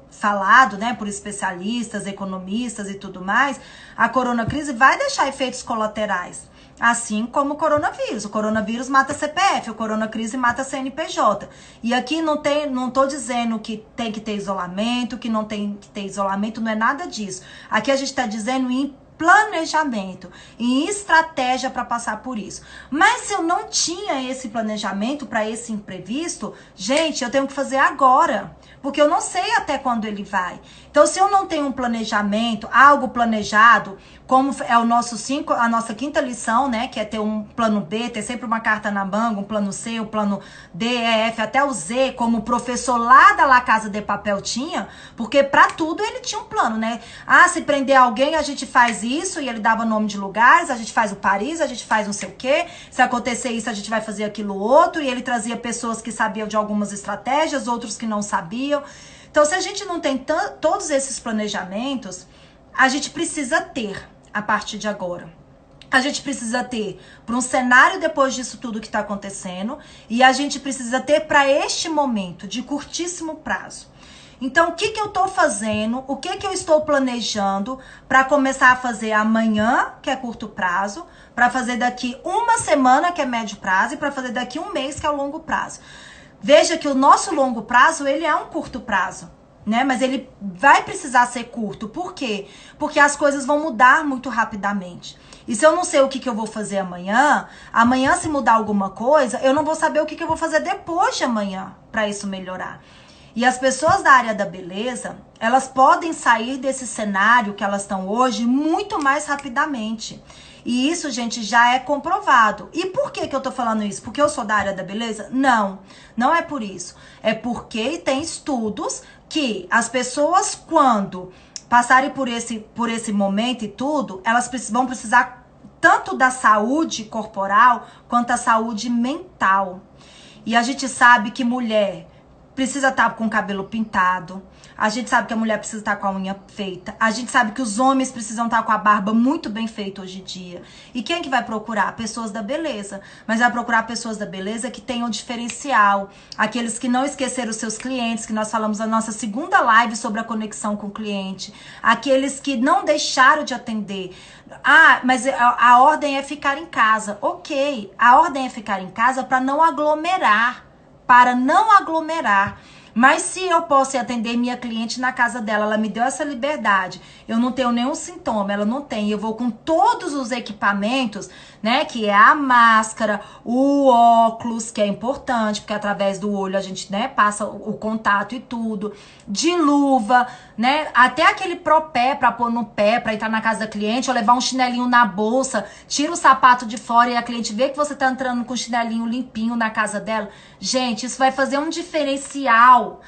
falado, né, por especialistas, economistas e tudo mais, a coronacrise vai deixar efeitos colaterais. Assim como o coronavírus. O coronavírus mata CPF, o coronacrise mata CNPJ. E aqui não tô dizendo que tem que ter isolamento, que não tem que ter isolamento, não é nada disso. Aqui a gente está dizendo em planejamento, em estratégia para passar por isso. Mas se eu não tinha esse planejamento para esse imprevisto, gente, eu tenho que fazer agora. Porque eu não sei até quando ele vai. Então, se eu não tenho um planejamento, algo planejado, como é a nossa quinta lição, né? Que é ter um plano B, ter sempre uma carta na manga, um plano C, um plano D, E, F, até o Z, como o professor lá da La Casa de Papel tinha, porque para tudo ele tinha um plano, né? Ah, se prender alguém, a gente faz isso, e ele dava nome de lugares, a gente faz o Paris, a gente faz não sei o quê, se acontecer isso, a gente vai fazer aquilo outro, e ele trazia pessoas que sabiam de algumas estratégias, outros que não sabiam. Então, se a gente não tem todos esses planejamentos, a gente precisa ter a partir de agora. A gente precisa ter para um cenário depois disso tudo que está acontecendo, e a gente precisa ter para este momento de curtíssimo prazo. Então, o que eu estou fazendo, o que eu estou planejando para começar a fazer amanhã, que é curto prazo, para fazer daqui uma semana, que é médio prazo, e para fazer daqui um mês, que é o longo prazo. Veja que o nosso longo prazo, ele é um curto prazo, né? Mas ele vai precisar ser curto. Por quê? Porque as coisas vão mudar muito rapidamente. E se eu não sei o que eu vou fazer amanhã se mudar alguma coisa, eu não vou saber o que eu vou fazer depois de amanhã para isso melhorar. E as pessoas da área da beleza, elas podem sair desse cenário que elas estão hoje muito mais rapidamente. E isso, gente, já é comprovado. E por que eu tô falando isso? Porque eu sou da área da beleza? Não, não é por isso. É porque tem estudos que as pessoas, quando passarem por esse momento e tudo, elas vão precisar tanto da saúde corporal quanto da saúde mental. E a gente sabe que mulher precisa estar com o cabelo pintado. A gente sabe que a mulher precisa estar com a unha feita. A gente sabe que os homens precisam estar com a barba muito bem feita hoje em dia. E quem que vai procurar? Pessoas da beleza. Mas vai procurar pessoas da beleza que tenham diferencial. Aqueles que não esqueceram os seus clientes, que nós falamos na nossa segunda live sobre a conexão com o cliente. Aqueles que não deixaram de atender. Ah, mas a ordem é ficar em casa. Ok, a ordem é ficar em casa para não aglomerar. Mas se eu posso ir atender minha cliente na casa dela, ela me deu essa liberdade, eu não tenho nenhum sintoma, ela não tem, eu vou com todos os equipamentos, né, que é a máscara, o óculos, que é importante, porque através do olho a gente, né, passa o contato e tudo, de luva, né, até aquele propé pra pôr no pé, pra entrar na casa da cliente, ou levar um chinelinho na bolsa, tira o sapato de fora e a cliente vê que você tá entrando com o chinelinho limpinho na casa dela. Gente, isso vai fazer um diferencial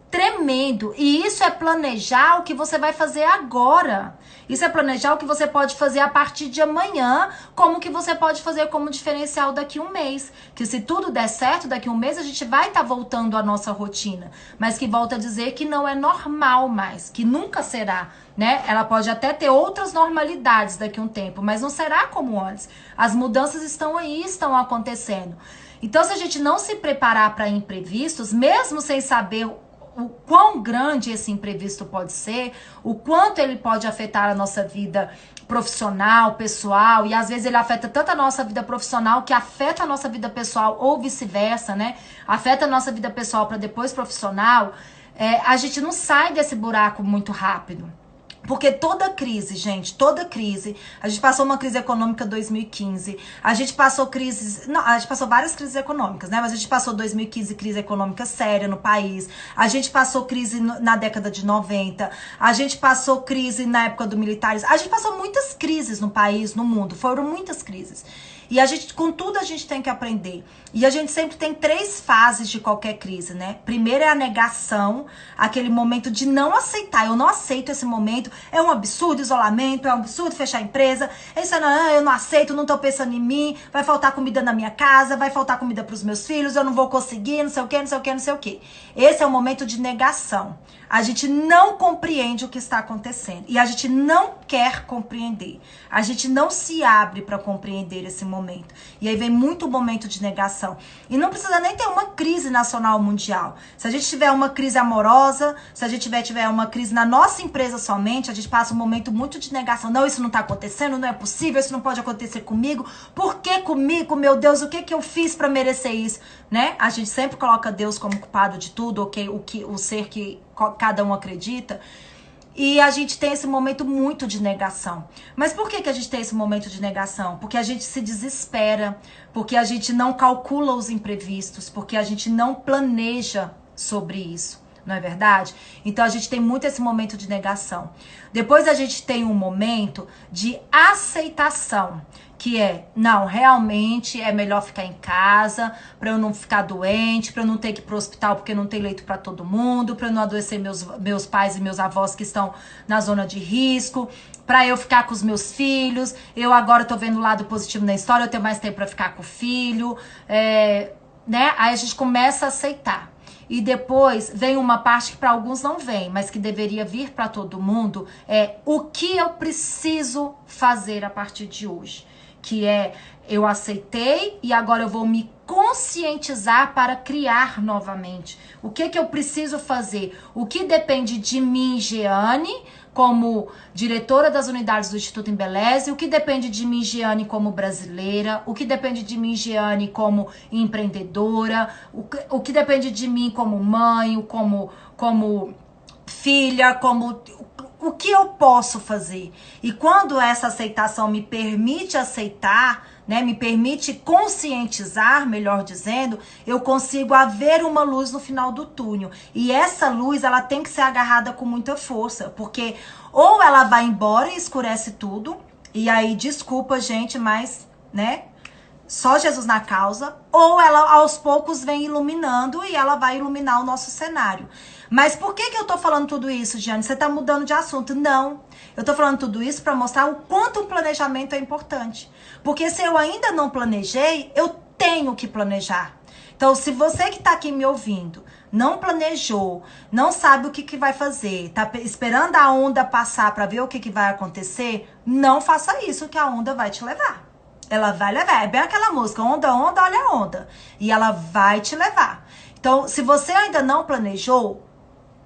tremendo. E isso é planejar o que você vai fazer agora. Isso é planejar o que você pode fazer a partir de amanhã, como que você pode fazer como diferencial daqui a um mês. Que se tudo der certo, daqui a um mês a gente vai estar voltando à nossa rotina. Mas que volta a dizer que não é normal mais, que nunca será, né? Ela pode até ter outras normalidades daqui a um tempo, mas não será como antes. As mudanças estão aí, estão acontecendo. Então, se a gente não se preparar para imprevistos, mesmo sem saber o quão grande esse imprevisto pode ser, o quanto ele pode afetar a nossa vida profissional, pessoal, e às vezes ele afeta tanto a nossa vida profissional que afeta a nossa vida pessoal ou vice-versa, né? Afeta a nossa vida pessoal para depois profissional, a gente não sai desse buraco muito rápido. Porque toda crise, gente, toda crise, a gente passou uma crise econômica em 2015, a gente passou várias crises econômicas, né? Mas a gente passou 2015 crise econômica séria no país, a gente passou crise na década de 90, a gente passou crise na época do militares, a gente passou muitas crises no país, no mundo, foram muitas crises. E a gente, com tudo a gente tem que aprender. E a gente sempre tem 3 fases de qualquer crise, né? Primeiro é a negação, aquele momento de não aceitar. Eu não aceito esse momento. É um absurdo isolamento, é um absurdo fechar a empresa. Isso não, eu não aceito, não tô pensando em mim. Vai faltar comida na minha casa, vai faltar comida pros meus filhos, eu não vou conseguir, não sei o quê, não sei o quê, não sei o quê. Esse é o momento de negação. A gente não compreende o que está acontecendo. E a gente não quer compreender. A gente não se abre para compreender esse momento. E aí vem muito momento de negação. E não precisa nem ter uma crise nacional mundial. Se a gente tiver uma crise amorosa, se a gente tiver uma crise na nossa empresa somente, a gente passa um momento muito de negação. Não, isso não está acontecendo, não é possível, isso não pode acontecer comigo. Por que comigo, meu Deus? O que eu fiz para merecer isso? Né? A gente sempre coloca Deus como culpado de tudo, okay? O ser que cada um acredita. E a gente tem esse momento muito de negação. Mas por que a gente tem esse momento de negação? Porque a gente se desespera, porque a gente não calcula os imprevistos, porque a gente não planeja sobre isso. Não é verdade? Então a gente tem muito esse momento de negação. Depois a gente tem um momento de aceitação, que é, não, realmente é melhor ficar em casa, para eu não ficar doente, para eu não ter que ir pro hospital porque não tem leito para todo mundo, para eu não adoecer meus pais e meus avós que estão na zona de risco, para eu ficar com os meus filhos. Eu agora tô vendo o lado positivo na história, eu tenho mais tempo para ficar com o filho, né? Aí a gente começa a aceitar. E depois vem uma parte que para alguns não vem, mas que deveria vir para todo mundo, é o que eu preciso fazer a partir de hoje. Que é, eu aceitei e agora eu vou me conscientizar para criar novamente. O que eu preciso fazer? O que depende de mim, Jeane, como diretora das unidades do Instituto Embeleze, o que depende de mim, Jeane, como brasileira, o que depende de mim, Jeane, como empreendedora, o que depende de mim como mãe, como filha, como... O que eu posso fazer? E quando essa aceitação me permite aceitar, né, me permite conscientizar, melhor dizendo, eu consigo haver uma luz no final do túnel. E essa luz, ela tem que ser agarrada com muita força, porque ou ela vai embora e escurece tudo, e aí, desculpa, gente, mas, né, só Jesus na causa, ou ela aos poucos vem iluminando e ela vai iluminar o nosso cenário. Mas por que eu tô falando tudo isso, Jeane? Você tá mudando de assunto? Não. Eu tô falando tudo isso para mostrar o quanto o planejamento é importante. Porque se eu ainda não planejei, eu tenho que planejar. Então, se você que tá aqui me ouvindo não planejou, não sabe o que vai fazer, tá esperando a onda passar para ver o que vai acontecer, não faça isso que a onda vai te levar. Ela vai levar. É bem aquela música, onda, onda, olha a onda. E ela vai te levar. Então, se você ainda não planejou,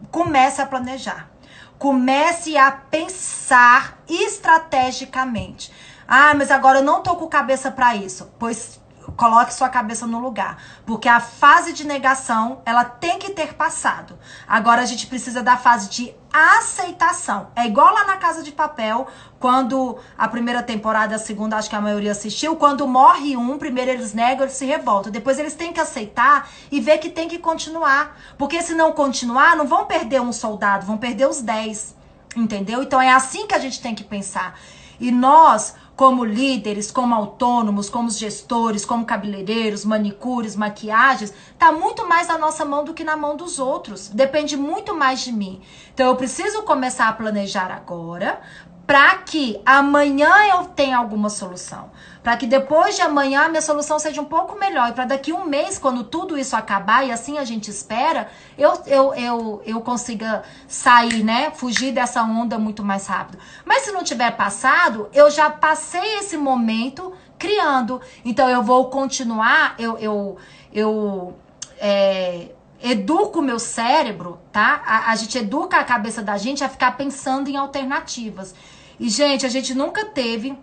comece a planejar. Comece a pensar estrategicamente. Ah, mas agora eu não tô com cabeça para isso. Pois coloque sua cabeça no lugar, porque a fase de negação, ela tem que ter passado. Agora a gente precisa da fase de aceitação. É igual lá na Casa de Papel, quando a primeira temporada, a segunda, acho que a maioria assistiu, quando morre um, primeiro eles negam, eles se revoltam, depois eles têm que aceitar e ver que tem que continuar, porque se não continuar, não vão perder um soldado, vão perder os 10, entendeu? Então é assim que a gente tem que pensar. E nós, como líderes, como autônomos, como gestores, como cabeleireiros, manicures, maquiagens, tá muito mais na nossa mão do que na mão dos outros. Depende muito mais de mim. Então eu preciso começar a planejar agora, para que amanhã eu tenha alguma solução. Para que depois de amanhã a minha solução seja um pouco melhor. E para daqui um mês, quando tudo isso acabar, e assim a gente espera, eu consiga sair, né? Fugir dessa onda muito mais rápido. Mas se não tiver passado, eu já passei esse momento criando. Então eu vou continuar, educo o meu cérebro, tá? A gente educa a cabeça da gente a ficar pensando em alternativas. E, gente, a gente nunca teve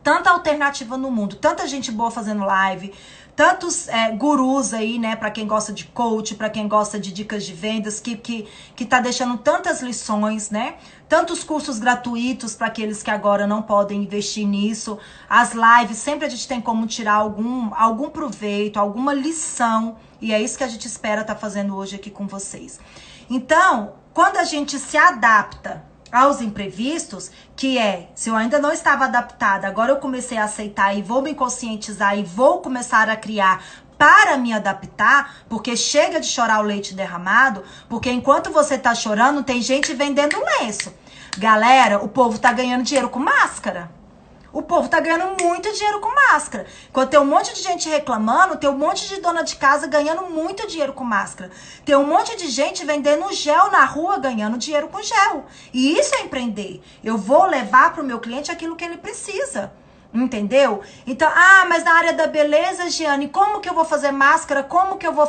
tanta alternativa no mundo. Tanta gente boa fazendo live, tantos gurus aí, né? Pra quem gosta de coach, pra quem gosta de dicas de vendas, que tá deixando tantas lições, né? Tantos cursos gratuitos para aqueles que agora não podem investir nisso. As lives, sempre a gente tem como tirar algum proveito, alguma lição. E é isso que a gente espera estar fazendo hoje aqui com vocês. Então, quando a gente se adapta aos imprevistos, que se eu ainda não estava adaptada, agora eu comecei a aceitar e vou me conscientizar e vou começar a criar para me adaptar, porque chega de chorar o leite derramado, porque enquanto você tá chorando, tem gente vendendo lenço. Galera, o povo tá ganhando dinheiro com máscara. O povo tá ganhando muito dinheiro com máscara. Quando tem um monte de gente reclamando, tem um monte de dona de casa ganhando muito dinheiro com máscara. Tem um monte de gente vendendo gel na rua, ganhando dinheiro com gel. E isso é empreender. Eu vou levar pro meu cliente aquilo que ele precisa. Entendeu? Então, mas na área da beleza, Giane, como que eu vou fazer máscara? Como que eu vou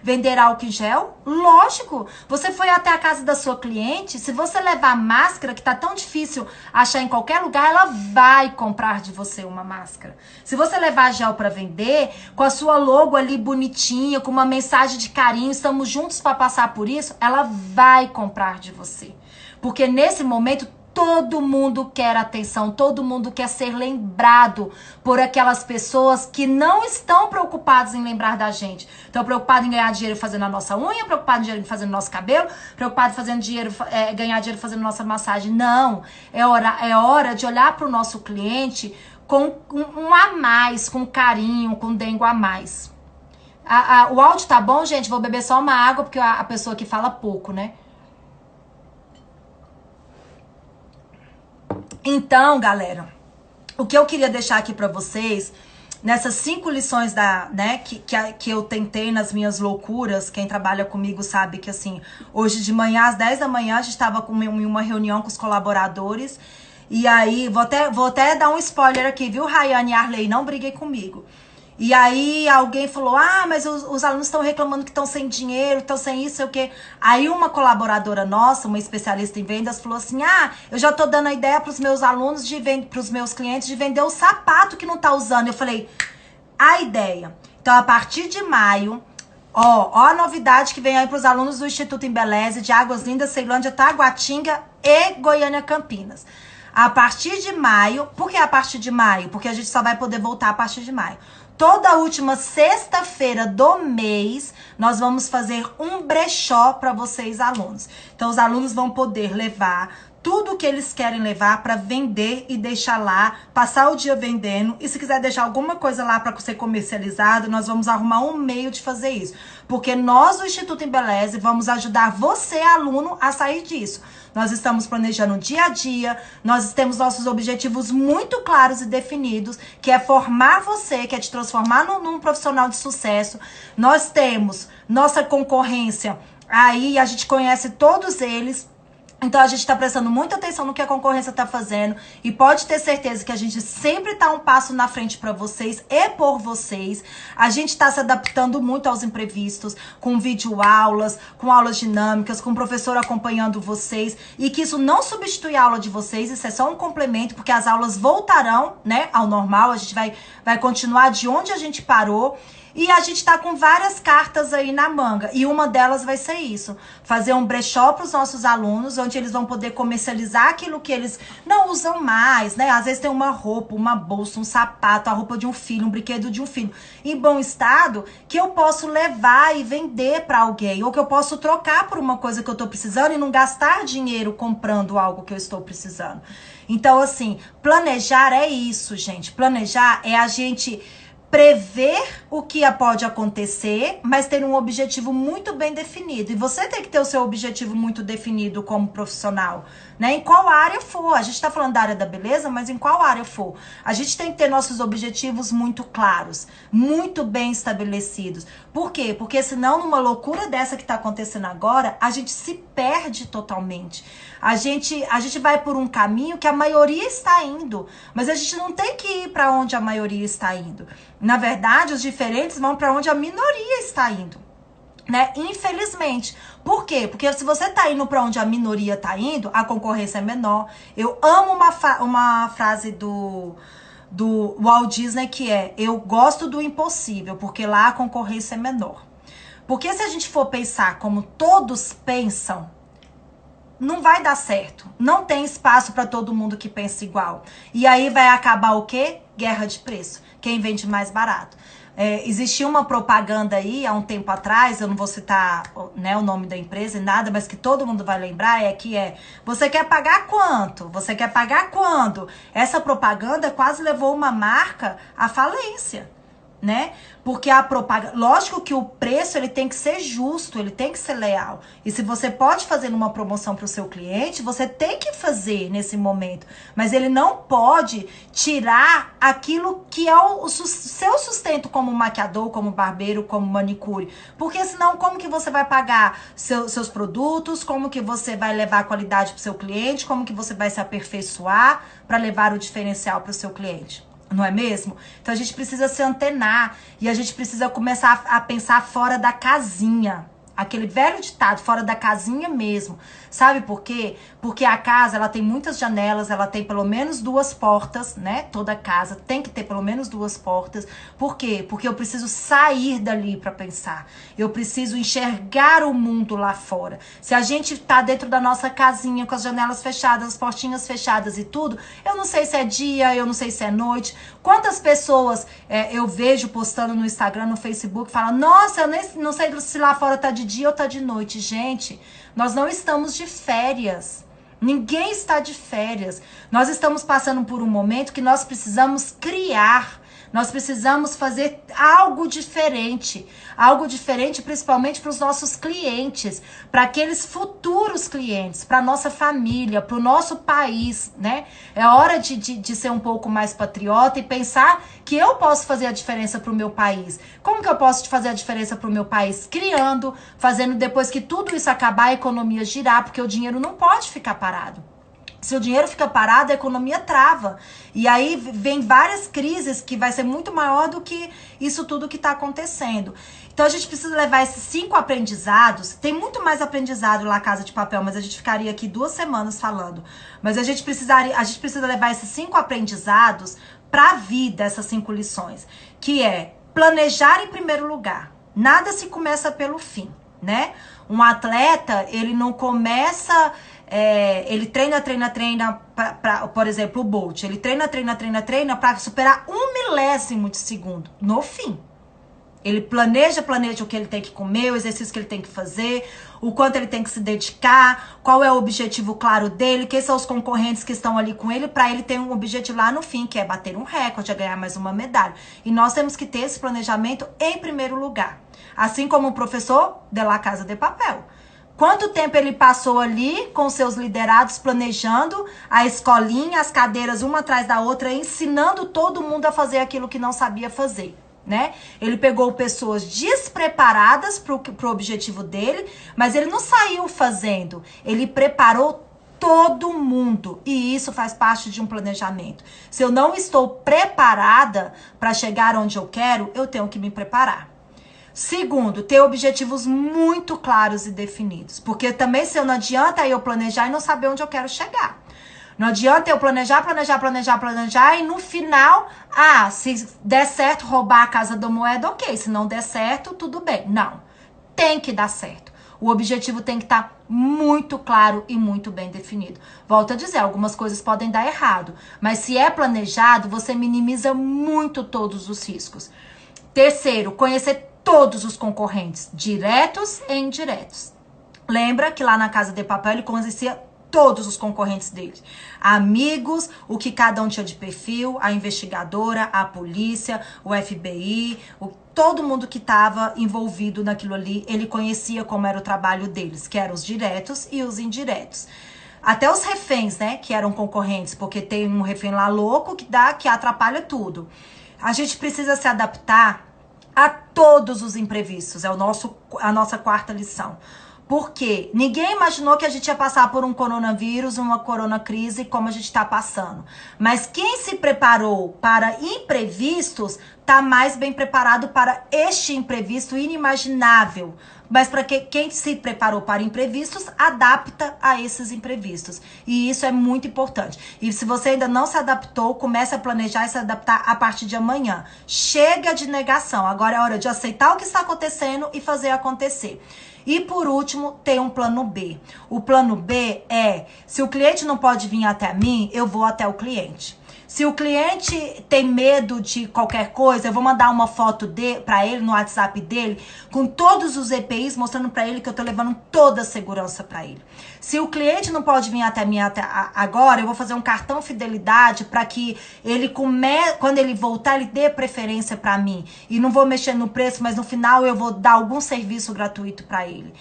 vender álcool em gel? Lógico, você foi até a casa da sua cliente, se você levar máscara, que tá tão difícil achar em qualquer lugar, ela vai comprar de você uma máscara. Se você levar gel para vender, com a sua logo ali bonitinha, com uma mensagem de carinho, estamos juntos para passar por isso, ela vai comprar de você. Porque nesse momento, todo mundo quer atenção, todo mundo quer ser lembrado por aquelas pessoas que não estão preocupadas em lembrar da gente. Estão preocupados em ganhar dinheiro fazendo a nossa unha, preocupados em fazendo nosso cabelo, preocupados em ganhar dinheiro fazendo nossa massagem. Não, é hora de olhar para o nosso cliente com um a mais, com carinho, com dengo a mais. O áudio tá bom, gente? Vou beber só uma água, porque a pessoa que fala pouco, né? Então, galera, o que eu queria deixar aqui pra vocês, nessas 5 lições que eu tentei nas minhas loucuras, quem trabalha comigo sabe que, assim, hoje de manhã, às 10 da manhã, a gente tava em uma reunião com os colaboradores, e aí, vou até dar um spoiler aqui, viu, Rayane e Arley, não briguem comigo. E aí alguém falou, mas os alunos estão reclamando que estão sem dinheiro, estão sem isso, sei o quê. Aí uma colaboradora nossa, uma especialista em vendas, falou assim, eu já tô dando a ideia pros meus alunos, pros meus clientes, de vender o sapato que não tá usando. Eu falei, a ideia. Então, a partir de maio, ó a novidade que vem aí pros alunos do Instituto Embeleze, de Águas Lindas, Ceilândia, Taguatinga e Goiânia, Campinas. A partir de maio, por que a partir de maio? Porque a gente só vai poder voltar a partir de maio. Toda última sexta-feira do mês, nós vamos fazer um brechó para vocês, alunos. Então, os alunos vão poder levar tudo que eles querem levar para vender e deixar lá, passar o dia vendendo. E se quiser deixar alguma coisa lá para ser comercializado, nós vamos arrumar um meio de fazer isso. Porque nós, do Instituto Embeleze, vamos ajudar você, aluno, a sair disso. Nós estamos planejando o dia a dia, nós temos nossos objetivos muito claros e definidos, que é formar você, que é te transformar num profissional de sucesso. Nós temos nossa concorrência, aí a gente conhece todos eles. Então a gente está prestando muita atenção no que a concorrência está fazendo e pode ter certeza que a gente sempre está um passo na frente para vocês e por vocês. A gente está se adaptando muito aos imprevistos, com videoaulas, com aulas dinâmicas, com o professor acompanhando vocês, e que isso não substitui a aula de vocês, isso é só um complemento, porque as aulas voltarão, né, ao normal, a gente vai continuar de onde a gente parou. E a gente tá com várias cartas aí na manga. E uma delas vai ser isso. Fazer um brechó pros nossos alunos, onde eles vão poder comercializar aquilo que eles não usam mais, né? Às vezes tem uma roupa, uma bolsa, um sapato, a roupa de um filho, um brinquedo de um filho, em bom estado, que eu posso levar e vender pra alguém. Ou que eu posso trocar por uma coisa que eu tô precisando e não gastar dinheiro comprando algo que eu estou precisando. Então, assim, planejar é isso, gente. Planejar é a gente prever o que pode acontecer, mas ter um objetivo muito bem definido. E você tem que ter o seu objetivo muito definido como profissional, né? Em qual área for. A gente está falando da área da beleza, mas em qual área for. A gente tem que ter nossos objetivos muito claros, muito bem estabelecidos. Por quê? Porque senão, numa loucura dessa que está acontecendo agora, a gente se perde totalmente. A gente vai por um caminho que a maioria está indo, mas a gente não tem que ir para onde a maioria está indo. Na verdade, os diferentes vão para onde a minoria está indo, né? Infelizmente. Por quê? Porque se você tá indo para onde a minoria tá indo, a concorrência é menor. Eu amo uma frase do Walt Disney que é: eu gosto do impossível, porque lá a concorrência é menor. Porque se a gente for pensar como todos pensam, não vai dar certo. Não tem espaço para todo mundo que pensa igual. E aí vai acabar o quê? Guerra de preço. Quem vende mais barato. Existia uma propaganda aí, há um tempo atrás, eu não vou citar, né, o nome da empresa e nada, mas que todo mundo vai lembrar, você quer pagar quanto? Você quer pagar quando? Essa propaganda quase levou uma marca à falência, né? Porque a propaganda, lógico que o preço ele tem que ser justo, ele tem que ser leal. E se você pode fazer uma promoção para o seu cliente, você tem que fazer nesse momento. Mas ele não pode tirar aquilo que é o seu sustento como maquiador, como barbeiro, como manicure. Porque senão como que você vai pagar seus produtos, como que você vai levar a qualidade para o seu cliente, como que você vai se aperfeiçoar para levar o diferencial para o seu cliente? Não é mesmo? Então a gente precisa se antenar e a gente precisa começar a pensar fora da casinha. Aquele velho ditado, fora da casinha mesmo. Sabe por quê? Porque a casa, ela tem muitas janelas, ela tem pelo menos 2 portas, né? Toda casa tem que ter pelo menos 2 portas. Por quê? Porque eu preciso sair dali para pensar. Eu preciso enxergar o mundo lá fora. Se a gente tá dentro da nossa casinha, com as janelas fechadas, as portinhas fechadas e tudo, eu não sei se é dia, eu não sei se é noite. Quantas pessoas eu vejo postando no Instagram, no Facebook, falam: nossa, eu nem não sei se lá fora tá de dia ou tá de noite. Gente, nós não estamos de férias. Ninguém está de férias. Nós estamos passando por um momento que nós precisamos criar. Nós precisamos fazer algo diferente. Algo diferente principalmente para os nossos clientes, para aqueles futuros clientes, para a nossa família, para o nosso país, né? É hora de ser um pouco mais patriota e pensar que eu posso fazer a diferença para o meu país. Como que eu posso fazer a diferença para o meu país? Criando, fazendo depois que tudo isso acabar, a economia girar, porque o dinheiro não pode ficar parado. Se o dinheiro fica parado, a economia trava. E aí vem várias crises que vai ser muito maior do que isso tudo que está acontecendo. Então a gente precisa levar esses 5 aprendizados. Tem muito mais aprendizado lá, Casa de Papel, mas a gente ficaria aqui 2 semanas falando. Mas a gente precisa levar esses 5 aprendizados para a vida, essas 5 lições. Que é planejar em primeiro lugar. Nada se começa pelo fim, né? Um atleta, ele não começa... ele treina, por exemplo, o Bolt. Ele treina para superar 1 milésimo de segundo no fim. Ele planeja o que ele tem que comer, o exercício que ele tem que fazer, o quanto ele tem que se dedicar, qual é o objetivo claro dele, quem são os concorrentes que estão ali com ele, para ele ter um objetivo lá no fim, que é bater um recorde, é ganhar mais uma medalha. E nós temos que ter esse planejamento em primeiro lugar. Assim como o professor de La Casa de Papel. Quanto tempo ele passou ali com seus liderados, planejando a escolinha, as cadeiras uma atrás da outra, ensinando todo mundo a fazer aquilo que não sabia fazer, né? Ele pegou pessoas despreparadas para o objetivo dele, mas ele não saiu fazendo. Ele preparou todo mundo. E isso faz parte de um planejamento. Se eu não estou preparada para chegar onde eu quero, eu tenho que me preparar. Segundo, ter objetivos muito claros e definidos. Porque também se eu não adianta eu planejar e não saber onde eu quero chegar. Não adianta eu planejar e no final, se der certo roubar a Casa da Moeda, ok. Se não der certo, tudo bem. Não, tem que dar certo. O objetivo tem que estar muito claro e muito bem definido. Volto a dizer, algumas coisas podem dar errado, mas se é planejado, você minimiza muito todos os riscos. Terceiro, conhecer todos os concorrentes, diretos e indiretos. Lembra que lá na Casa de Papel ele conhecia todos os concorrentes dele. Amigos, o que cada um tinha de perfil, a investigadora, a polícia, o FBI, todo mundo que estava envolvido naquilo ali, ele conhecia como era o trabalho deles, que eram os diretos e os indiretos. Até os reféns, né, que eram concorrentes, porque tem um refém lá louco que atrapalha tudo. A gente precisa se adaptar a todos os imprevistos, é a nossa quarta lição. Porque ninguém imaginou que a gente ia passar por um coronavírus, uma coronacrise como a gente está passando. Mas quem se preparou para imprevistos está mais bem preparado para este imprevisto inimaginável. Mas para quem se preparou para imprevistos, adapta a esses imprevistos. E isso é muito importante. E se você ainda não se adaptou, comece a planejar e se adaptar a partir de amanhã. Chega de negação. Agora é hora de aceitar o que está acontecendo e fazer acontecer. E por último, tem um plano B. O plano B é, se o cliente não pode vir até mim, eu vou até o cliente. Se o cliente tem medo de qualquer coisa, eu vou mandar uma foto para ele no WhatsApp dele, com todos os EPIs, mostrando para ele que eu tô levando toda a segurança para ele. Se o cliente não pode vir até mim agora, eu vou fazer um cartão fidelidade para que ele quando ele voltar, ele dê preferência para mim. E não vou mexer no preço, mas no final eu vou dar algum serviço gratuito para ele.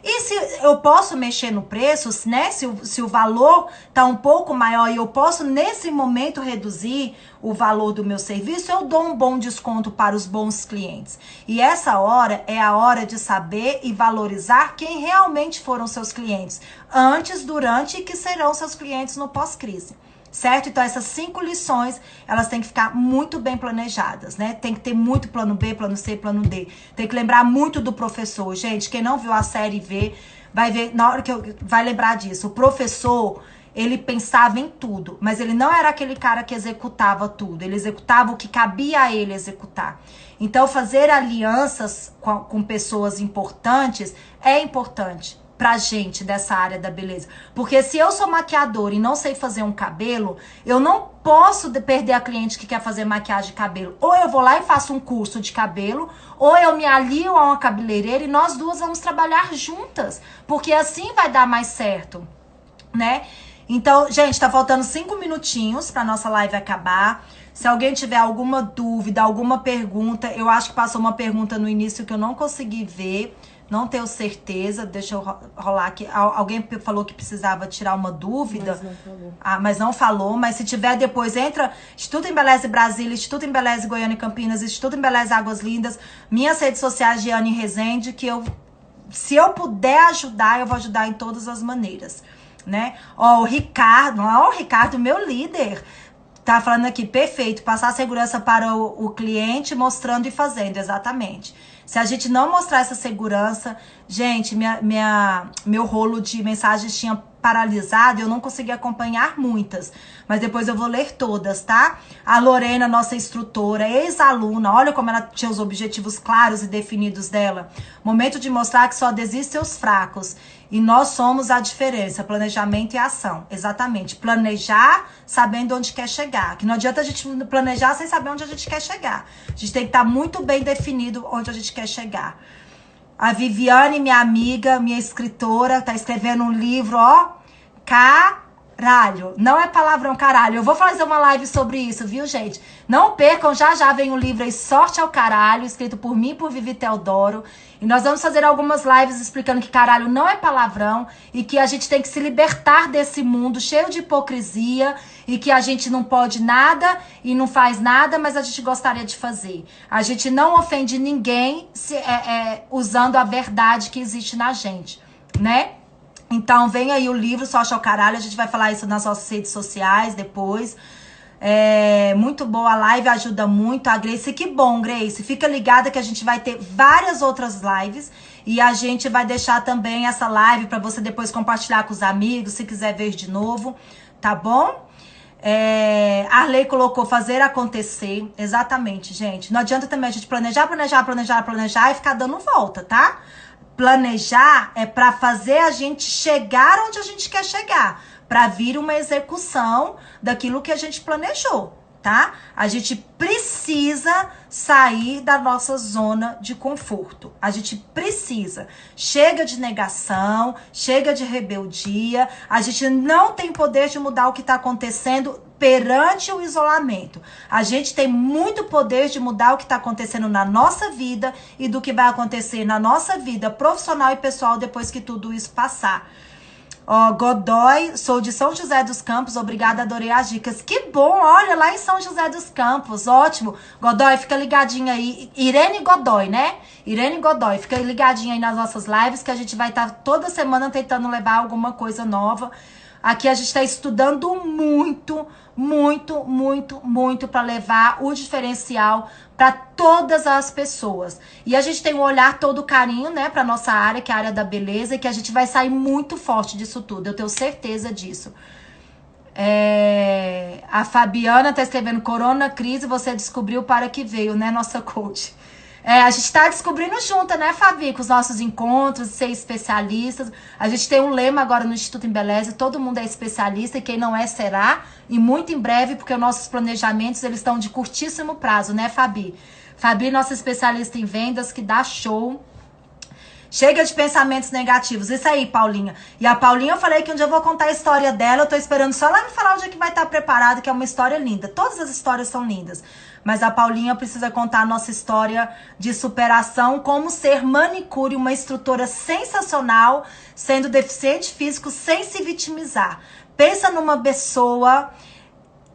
E se eu posso mexer no preço, né? Se o valor tá um pouco maior e eu posso, nesse momento, reduzir o valor do meu serviço, eu dou um bom desconto para os bons clientes. E essa hora é a hora de saber e valorizar quem realmente foram seus clientes, antes, durante e que serão seus clientes no pós-crise. Certo? Então, essas 5 lições, elas têm que ficar muito bem planejadas, né? Tem que ter muito plano B, plano C, plano D. Tem que lembrar muito do professor. Gente, quem não viu a série vai ver, na hora que vai lembrar disso. O professor, ele pensava em tudo, mas ele não era aquele cara que executava tudo. Ele executava o que cabia a ele executar. Então, fazer alianças com pessoas importantes é importante pra gente dessa área da beleza. Porque se eu sou maquiadora e não sei fazer um cabelo, eu não posso perder a cliente que quer fazer maquiagem de cabelo. Ou eu vou lá e faço um curso de cabelo, ou eu me alio a uma cabeleireira e nós duas vamos trabalhar juntas. Porque assim vai dar mais certo, né? Então, gente, tá faltando 5 minutinhos pra nossa live acabar. Se alguém tiver alguma dúvida, alguma pergunta, eu acho que passou uma pergunta no início que eu não consegui ver. Não tenho certeza, deixa eu rolar aqui. Alguém falou que precisava tirar uma dúvida. Mas não falou. Mas não falou. Mas se tiver depois, entra Instituto Embeleze Brasília, Instituto Embeleze Goiânia e Campinas, Instituto Embeleze Águas Lindas, minhas redes sociais de Anne Rezende, que se eu puder ajudar, eu vou ajudar em todas as maneiras, né? O Ricardo, meu líder, tá falando aqui, perfeito, passar segurança para o cliente, mostrando e fazendo, exatamente. Se a gente não mostrar essa segurança, gente, meu rolo de mensagens tinha paralisado, eu não consegui acompanhar muitas, mas depois eu vou ler todas, tá? A Lorena, nossa instrutora, ex-aluna, olha como ela tinha os objetivos claros e definidos dela. Momento de mostrar que só desistem os fracos. E nós somos a diferença, planejamento e ação. Exatamente, planejar sabendo onde quer chegar. Que não adianta a gente planejar sem saber onde a gente quer chegar. A gente tem que estar muito bem definido onde a gente quer chegar. A Viviane, minha amiga, minha escritora, tá escrevendo um livro, ó. Caralho. Não é palavrão, caralho. Eu vou fazer uma live sobre isso, viu, gente? Não percam, já vem o livro aí, Sorte ao Caralho, escrito por mim e por Vivi Teodoro. E nós vamos fazer algumas lives explicando que caralho não é palavrão e que a gente tem que se libertar desse mundo cheio de hipocrisia e que a gente não pode nada e não faz nada, mas a gente gostaria de fazer. A gente não ofende ninguém usando a verdade que existe na gente, né? Então vem aí o livro Social Caralho, a gente vai falar isso nas nossas redes sociais depois. Muito boa a live, ajuda muito. A Grace, que bom, Grace. Fica ligada que a gente vai ter várias outras lives. E a gente vai deixar também essa live para você depois compartilhar com os amigos, se quiser ver de novo, tá bom? Arley colocou fazer acontecer. Exatamente, gente. Não adianta também a gente planejar e ficar dando volta, tá? Planejar é para fazer a gente chegar onde a gente quer chegar, para vir uma execução daquilo que a gente planejou, tá? A gente precisa sair da nossa zona de conforto. A gente precisa. Chega de negação, chega de rebeldia. A gente não tem poder de mudar o que está acontecendo perante o isolamento. A gente tem muito poder de mudar o que está acontecendo na nossa vida e do que vai acontecer na nossa vida profissional e pessoal depois que tudo isso passar. Godoy, sou de São José dos Campos, obrigada, adorei as dicas. Que bom, olha, lá em São José dos Campos, ótimo. Godoy, fica ligadinha aí. Irene Godoy, né? Irene Godoy, fica ligadinha aí nas nossas lives, que a gente vai estar toda semana tentando levar alguma coisa nova. Aqui a gente está estudando muito para levar o diferencial para todas as pessoas. E a gente tem um olhar todo carinho, né, para nossa área, que é a área da beleza, e que a gente vai sair muito forte disso tudo. Eu tenho certeza disso. A Fabiana tá escrevendo: Corona Crise, você descobriu para que veio, né, nossa coach? A gente tá descobrindo junto, né, Fabi, com os nossos encontros, ser especialistas. A gente tem um lema agora no Instituto Embeleze: todo mundo é especialista e quem não é, será. E muito em breve, porque os nossos planejamentos, eles estão de curtíssimo prazo, né, Fabi? Fabi, nossa especialista em vendas, que dá show. Chega de pensamentos negativos. Isso aí, Paulinha. E a Paulinha, eu falei que um dia eu vou contar a história dela. Eu tô esperando só ela me falar o dia que vai estar preparado, que é uma história linda. Todas as histórias são lindas. Mas a Paulinha precisa contar a nossa história de superação, como ser manicure, uma instrutora sensacional, sendo deficiente físico, sem se vitimizar. Pensa numa pessoa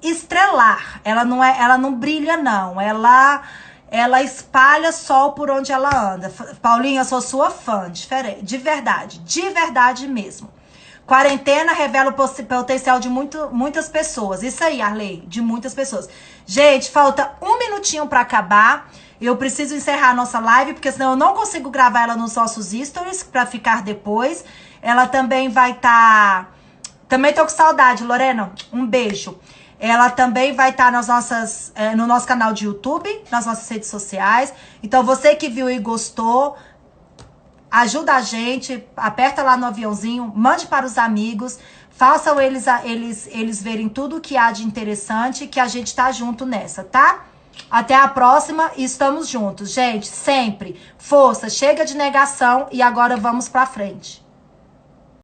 estrelar. Ela não brilha, não. Ela espalha sol por onde ela anda. Paulinha, eu sou sua fã, de verdade mesmo. Quarentena revela o potencial de muitas pessoas. Isso aí, Arley, de muitas pessoas. Gente, falta um minutinho para acabar. Eu preciso encerrar a nossa live, porque senão eu não consigo gravar ela nos nossos stories para ficar depois. Ela também vai estar... Também tô com saudade, Lorena. Um beijo. Ela também vai estar no nosso canal de YouTube, nas nossas redes sociais. Então, você que viu e gostou, ajuda a gente, aperta lá no aviãozinho, mande para os amigos, façam eles verem tudo que há de interessante, que a gente tá junto nessa, tá? Até a próxima e estamos juntos, gente, sempre. Força, chega de negação e agora vamos pra frente.